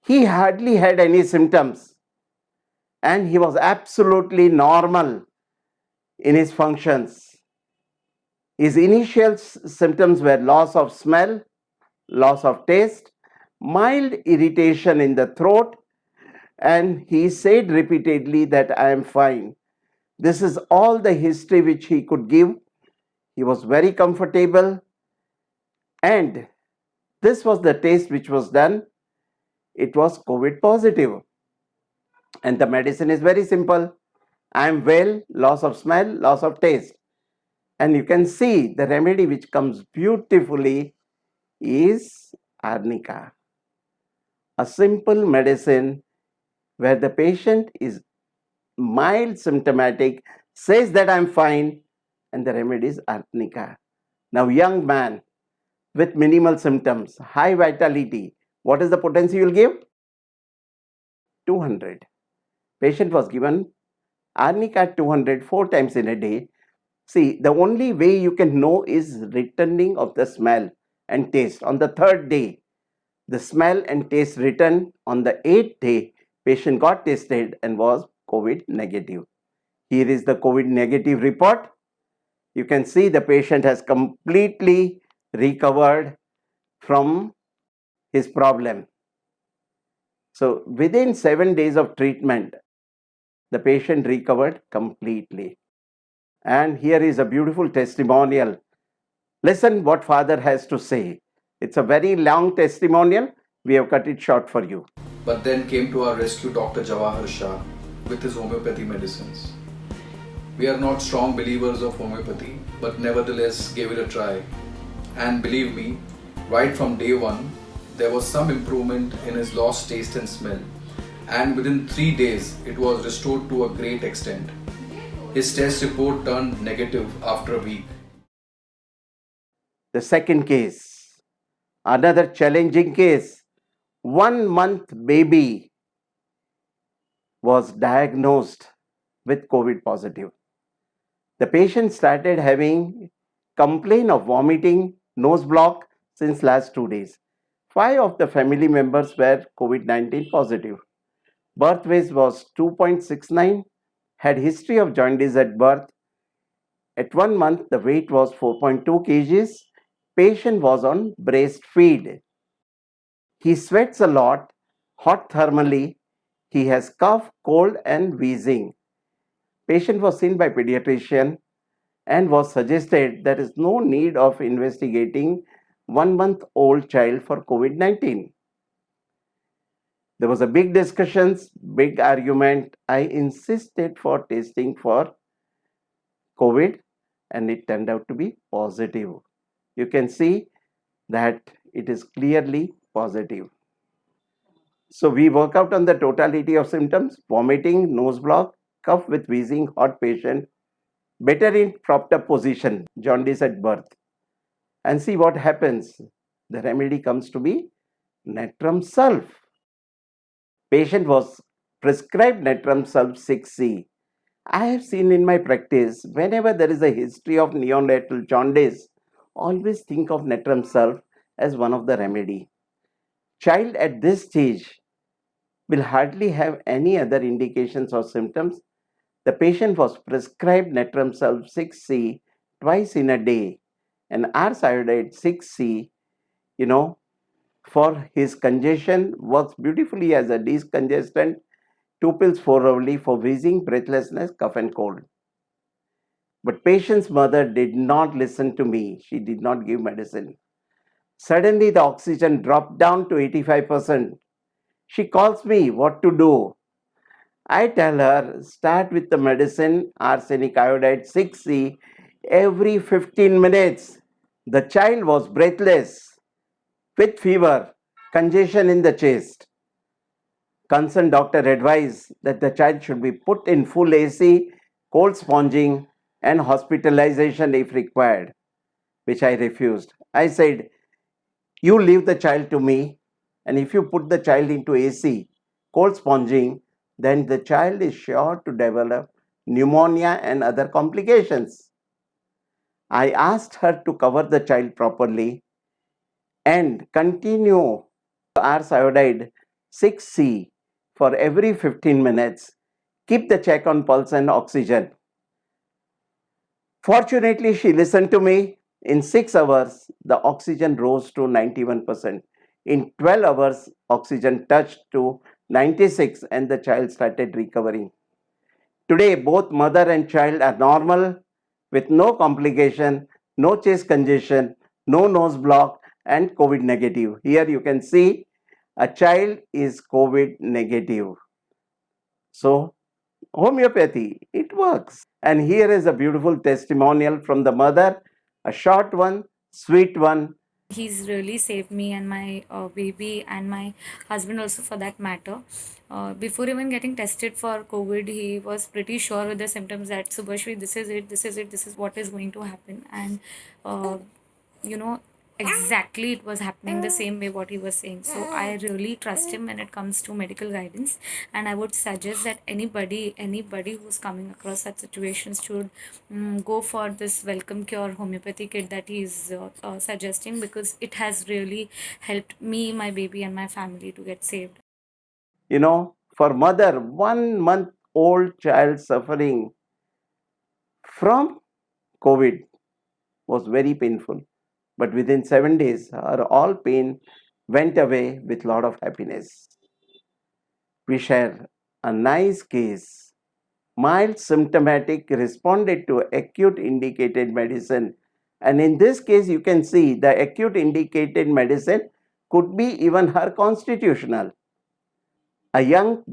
He hardly had any symptoms and he was absolutely normal in his functions. His initial symptoms were loss of smell, loss of taste, mild irritation in the throat, and he said repeatedly that I am fine. This is all the history which he could give. He was very comfortable, and this was the test which was done. It was COVID positive. And the medicine is very simple. I am well, loss of smell, loss of taste. And you can see the remedy which comes beautifully is arnica. A simple medicine where the patient is mild symptomatic, says that I'm fine, and the remedy is arnica. Now, young man with minimal symptoms, high vitality, what is the potency you will give? 200. Patient was given arnica 200 4 times in a day. See, the only way you can know is returning of the smell and taste. On the third day, the smell and taste returned. On the 8th day, patient got tested and was COVID negative. Here is the COVID negative report. You can see the patient has completely recovered from his problem. So within 7 days of treatment, the patient recovered completely. And here is a beautiful testimonial. Listen what father has to say. It's a very long testimonial. We have cut it short for you. But then came to our rescue Dr. Jawahar Shah with his homeopathy medicines. We are not strong believers of homeopathy, but nevertheless gave it a try. And believe me, right from day one, there was some improvement in his lost taste and smell. And within 3 days, it was restored to a great extent. His test report turned negative after a week. The second case, another challenging case. 1 month baby was diagnosed with COVID positive. The patient started having complaint of vomiting, nose block since last 2 days. 5 of the family members were COVID-19 positive. Birth weight was 2.69, had history of jaundice at birth. At 1 month, the weight was 4.2 kgs. Patient was on breastfeed. He sweats a lot, hot thermally. He has cough, cold and wheezing. Patient was seen by pediatrician and was suggested there is no need of investigating 1-month-old child for COVID-19. There was a big discussions, big argument. I insisted for testing for COVID and it turned out to be positive. You can see that it is clearly positive. So we work out on the totality of symptoms: vomiting, nose block, cough with wheezing, hot patient, better in propped up position, jaundice at birth. And see what happens. The remedy comes to be natrum sulph. Patient was prescribed natrum sulph 6C. I have seen in my practice, whenever there is a history of neonatal jaundice, always think of natrum sulph as one of the remedy. Child at this stage will hardly have any other indications or symptoms. The patient was prescribed natrum sulph 6C twice in a day, and ars iodide 6C, for his congestion, works beautifully as a decongestant. 2 pills 4 hourly for wheezing, breathlessness, cough and cold. But patient's mother did not listen to me. She did not give medicine. Suddenly the oxygen dropped down to 85%. She calls me what to do. I tell her, start with the medicine arsenic iodide 6C every 15 minutes. The child was breathless, with fever, congestion in the chest. Concerned doctor advised that the child should be put in full AC, cold sponging, and hospitalization if required, which I refused. I said, you leave the child to me, and if you put the child into AC, cold sponging, then the child is sure to develop pneumonia and other complications. I asked her to cover the child properly and continue ars iodide 6C for every 15 minutes. Keep the check on pulse and oxygen. Fortunately, she listened to me. In 6 hours, the oxygen rose to 91%. In 12 hours, oxygen touched to 96 and the child started recovering. Today, both mother and child are normal with no complication, no chest congestion, no nose block, and COVID negative. Here you can see a child is COVID negative. So, homeopathy, it works. And here is a beautiful testimonial from the mother, a short one, sweet one. He's really saved me and my baby and my husband also for that matter. Before even getting tested for COVID, he was pretty sure with the symptoms that Subhashri, this is it, this is it, this is what is going to happen. And you know, exactly it was happening the same way what he was saying. So I really trust him when it comes to medical guidance, and I would suggest that anybody who's coming across such situations should go for this Welcome Cure homeopathy kit that he's suggesting, because it has really helped me, my baby, and my family to get saved. You know, for mother, 1 month old child suffering from COVID was very painful. But within 7 days, her all pain went away with lot of happiness. We share a nice case. Mild symptomatic responded to acute indicated medicine. And in this case, you can see the acute indicated medicine could be even her constitutional. A young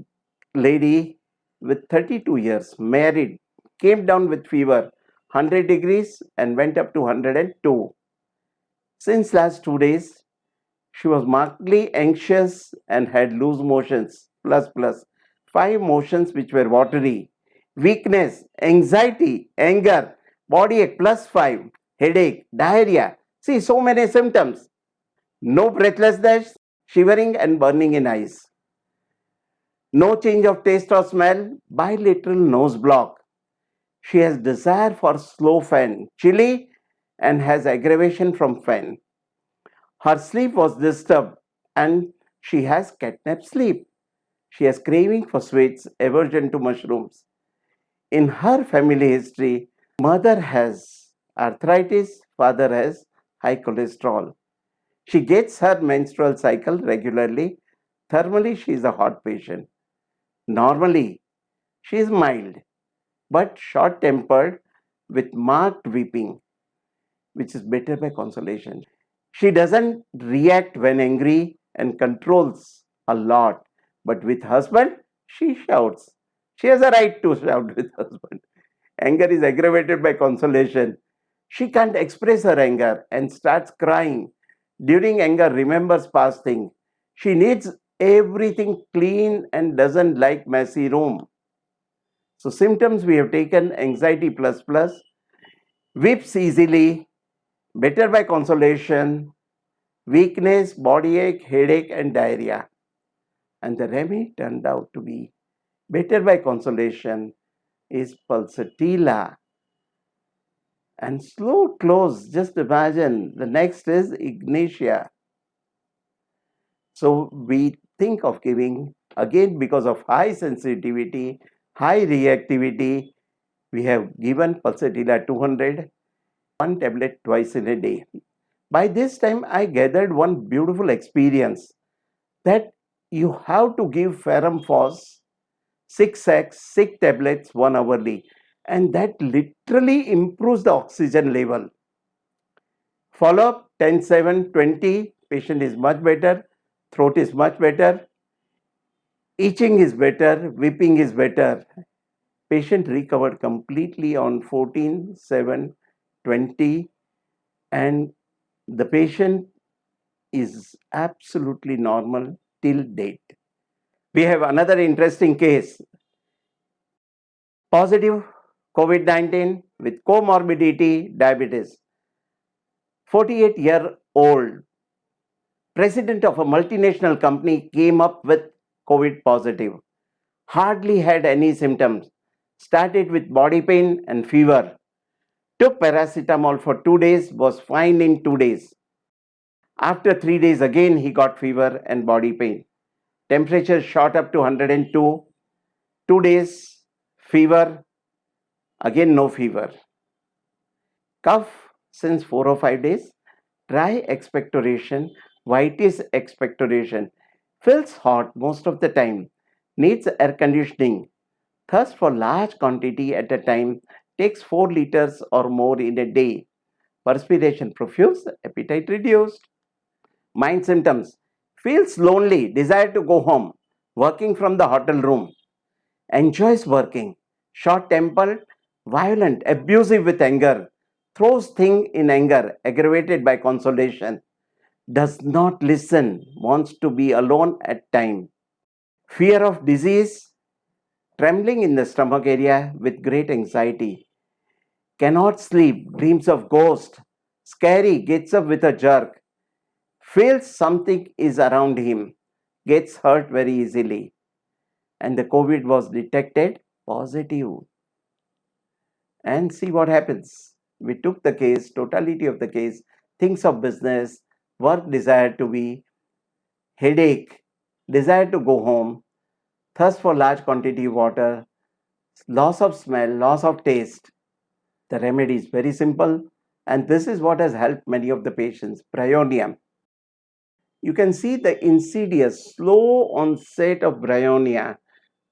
lady with 32 years, married, came down with fever, 100 degrees and went up to 102. Since last 2 days, she was markedly anxious and had loose motions, plus, 5 motions which were watery, weakness, anxiety, anger, body ache, plus 5, headache, diarrhea. See, so many symptoms. No breathlessness, shivering and burning in eyes. No change of taste or smell, bilateral nose block. She has desire for slow fan, chilly, and has aggravation from fan. Her sleep was disturbed and she has catnap sleep. She has craving for sweets, aversion to mushrooms. In her family history, mother has arthritis, father has high cholesterol. She gets her menstrual cycle regularly. Thermally, she is a hot patient. Normally, she is mild but short tempered with marked weeping, which is better by consolation. She doesn't react when angry and controls a lot, but with husband, she shouts. She has a right to shout with husband. Anger is aggravated by consolation. She can't express her anger and starts crying. During anger, remembers past things. She needs everything clean and doesn't like messy room. So symptoms we have taken: anxiety plus, weeps easily, better by consolation, weakness, body ache, headache and diarrhea. And the remedy turned out to be better by consolation is pulsatilla. And slow close, just imagine, the next is ignatia. So we think of giving, again because of high sensitivity, high reactivity, we have given pulsatilla 200, 1 tablet twice in a day. By this time, I gathered one beautiful experience that you have to give ferrum phos 6x, 6 tablets 1 hourly, and that literally improves the oxygen level. Follow up 10, 7, 20, patient is much better, throat is much better. Itching is better, weeping is better. Patient recovered completely on 14/7/20, and the patient is absolutely normal till date. We have another interesting case. Positive COVID-19 with comorbidity diabetes. 48-year-old president of a multinational company came up with COVID positive. Hardly had any symptoms. Started with body pain and fever. Took paracetamol for 2 days, was fine in 2 days. After 3 days again he got fever and body pain. Temperature shot up to 102. 2 days fever, again no fever. Cough since 4 or 5 days. Dry expectoration, whitish expectoration. Feels hot most of the time. Needs air conditioning. Thirst for large quantity at a time. Takes 4 liters or more in a day. Perspiration profuse. Appetite reduced. Mind symptoms. Feels lonely. Desire to go home. Working from the hotel room. Enjoys working. Short-tempered. Violent. Abusive with anger. Throws things in anger. Aggravated by consolation. Does not listen. Wants to be alone at time. Fear of disease. Trembling in the stomach area with great anxiety. Cannot sleep. Dreams of ghost. Scary. Gets up with a jerk. Feels something is around him. Gets hurt very easily. And the COVID was detected positive. And see what happens. We took the case, totality of the case, things of business, work desire to be, headache, desire to go home, thirst for large quantity of water, loss of smell, loss of taste. The remedy is very simple, and this is what has helped many of the patients. Bryonia. You can see the insidious, slow onset of bryonia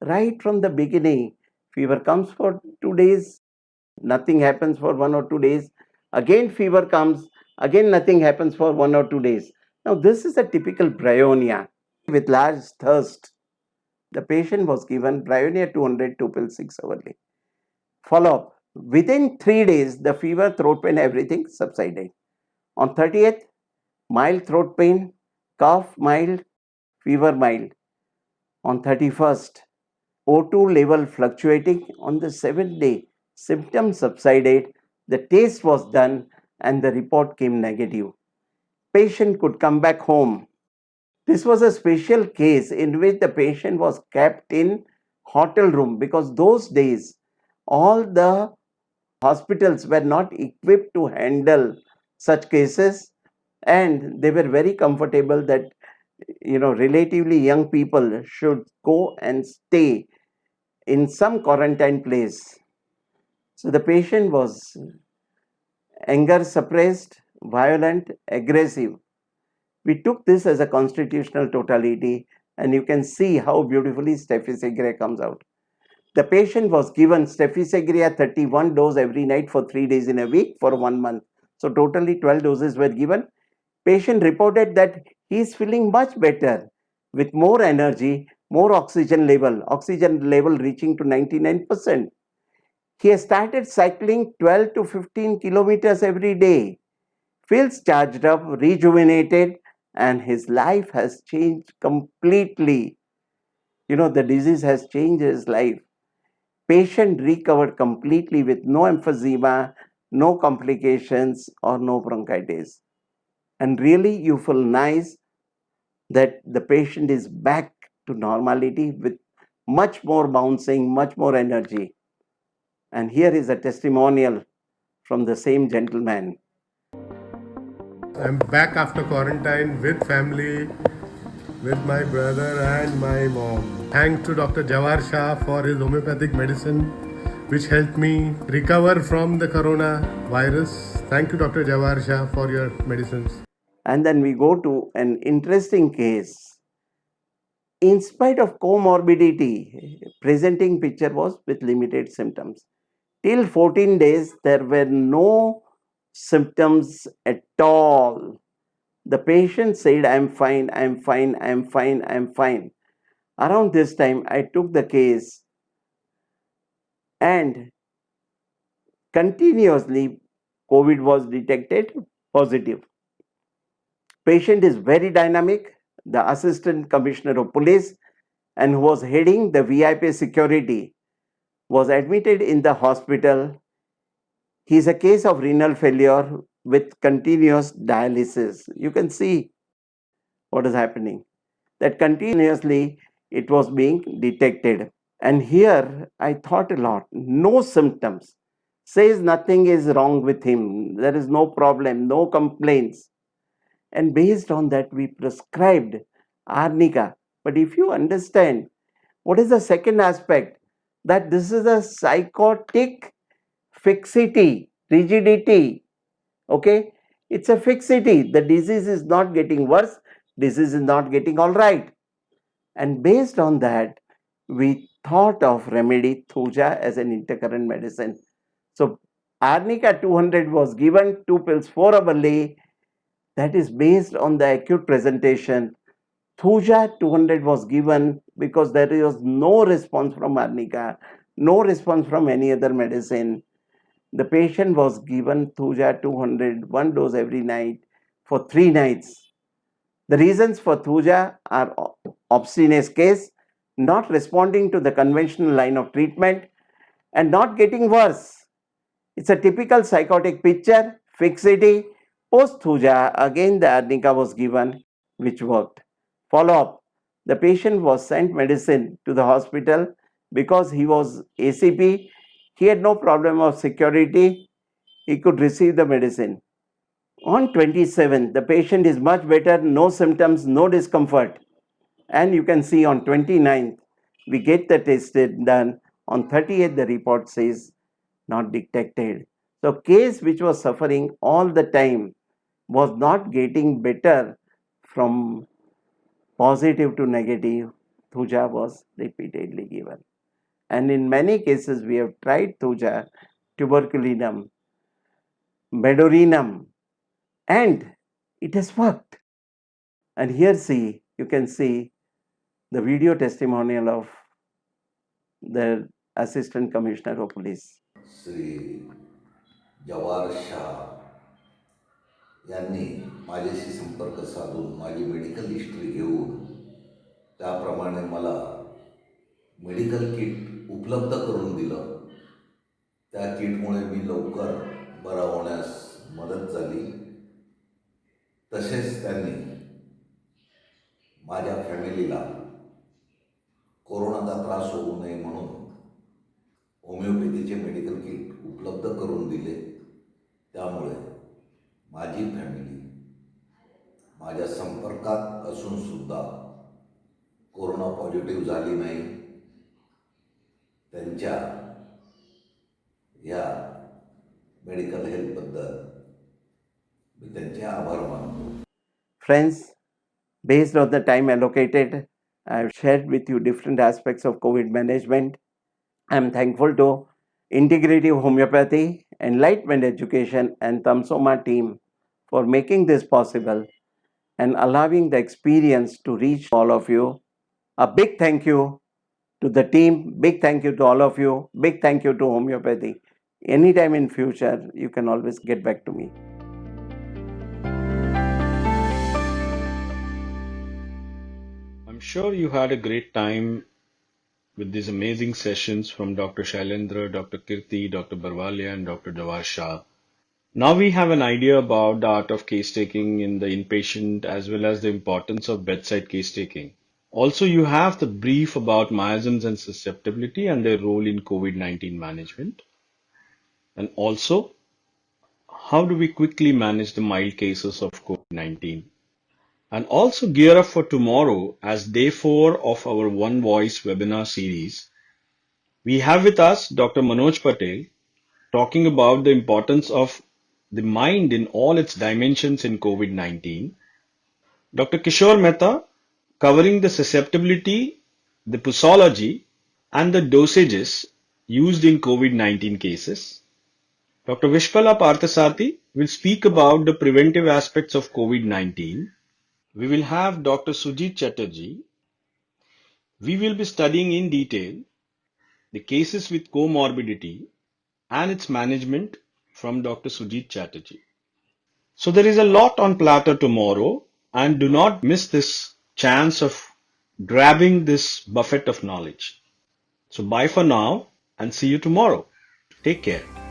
right from the beginning. Fever comes for 2 days, nothing happens for 1 or 2 days. Again fever comes, again nothing happens for 1 or 2 days. Now this is a typical bryonia with large thirst. The patient was given bryonia 200, 2 pills 6 hourly. Follow-up. Within 3 days, the fever, throat pain, everything subsided. On 30th, mild throat pain, cough mild, fever mild. On 31st, O2 level fluctuating. On the 7th day, symptoms subsided, the test was done, and the report came negative. Patient could come back home. This was a special case in which the patient was kept in hotel room because those days all the hospitals were not equipped to handle such cases, and they were very comfortable that relatively young people should go and stay in some quarantine place. So the patient was anger suppressed, violent, aggressive. We took this as a constitutional totality, and you can see how beautifully Steffi Segre comes out. The patient was given Steffi 31 dose every night for 3 days in a week for 1 month. So totally 12 doses were given. Patient reported that he is feeling much better with more energy, more oxygen level reaching to 99%. He has started cycling 12 to 15 kilometers every day, feels charged up, rejuvenated, and his life has changed completely. The disease has changed his life. Patient recovered completely with no emphysema, no complications, or no bronchitis. And really, you feel nice that the patient is back to normality with much more bouncing, much more energy. And here is a testimonial from the same gentleman. I'm back after quarantine with family, with my brother and my mom. Thanks to Dr. Jawahar Shah for his homeopathic medicine, which helped me recover from the coronavirus. Thank you, Dr. Jawahar Shah, for your medicines. And then we go to an interesting case. In spite of comorbidity, presenting picture was with limited symptoms. Till 14 days, there were no symptoms at all. The patient said, I'm fine, I'm fine, I'm fine, I'm fine. Around this time, I took the case and continuously COVID was detected positive. Patient is very dynamic. The Assistant Commissioner of Police and who was heading the VIP security was admitted in the hospital. He is a case of renal failure with continuous dialysis. You can see what is happening. That continuously it was being detected. And here I thought a lot. No symptoms. Says nothing is wrong with him. There is no problem, no complaints. And based on that, we prescribed arnica. But if you understand, what is the second aspect? That this is a psychotic fixity, rigidity. Okay? It's a fixity. The disease is not getting worse, disease is not getting all right. And based on that, we thought of remedy Thuja as an intercurrent medicine. So Arnica 200 was given, 2 pills 4 hourly. That is based on the acute presentation. Thuja 200 was given because there was no response from Arnica, no response from any other medicine. The patient was given Thuja 200, 1 dose every night for 3 nights. The reasons for Thuja are obstinate case, not responding to the conventional line of treatment, and not getting worse. It's a typical psychotic picture, fixity. Post Thuja, again the Arnica was given, which worked. Follow up. The patient was sent medicine to the hospital because he was ACP. He had no problem of security. He could receive the medicine. On 27th, the patient is much better, no symptoms, no discomfort. And you can see on 29th, we get the test done. On 30th, the report says not detected. So case which was suffering all the time was not getting better from positive to negative. Thuja was repeatedly given. And in many cases, we have tried Thuja, tuberculinum, medorinum, and it has worked. And here see, you can see the video testimonial of the Assistant Commissioner of Police. Shri Jawahar Shah यांनी माझ्याशी संपर्क साधून माझी medical history घेऊन त्याप्रमाणे मला medical kit उपलब्ध करून दिलं. त्या किटमुळे मी लवकर बरा होण्यास मदत झाली. तसेच त्यांनी माझ्या फॅमिलीला कोरोनाचा त्रास होऊ नये म्हणून होमिओपॅथीचे मेडिकल किट उपलब्ध करून दिले. त्यामुळे माझी फॅमिली माझ्या संपर्कात असून सुद्धा कोरोना पॉझिटिव्ह झाली नाही. त्यांच्या या मेडिकल हेल्पबद्दल मी त्यांचे आभार मानतो. Friends, based on the time allocated, I have shared with you different aspects of COVID management. I am thankful to Integrative Homeopathy, Enlightenment Education, and Tamsoma team for making this possible and allowing the experience to reach all of you. A big thank you to the team, big thank you to all of you, big thank you to homeopathy. Anytime in future, you can always get back to me. I'm sure you had a great time with these amazing sessions from Dr. Shailendra, Dr. Kirti, Dr. Barwalia, and Dr. Jawahar Shah. Now we have an idea about the art of case taking in the inpatient as well as the importance of bedside case taking. Also, you have the brief about miasms and susceptibility and their role in COVID-19 management. And also, how do we quickly manage the mild cases of COVID-19? And also gear up for tomorrow as day 4 of our One Voice webinar series. We have with us Dr. Manoj Patel talking about the importance of the mind in all its dimensions in COVID-19. Dr. Kishore Mehta covering the susceptibility, the posology, and the dosages used in COVID-19 cases. Dr. Vishpala Parthasarthi will speak about the preventive aspects of COVID-19. We will have Dr. Sujit Chatterjee We will be studying in detail the cases with comorbidity and its management from Dr. Sujit Chatterjee. So there is a lot on platter tomorrow, and do not miss this chance of grabbing this buffet of knowledge. So bye for now and see you tomorrow. Take care.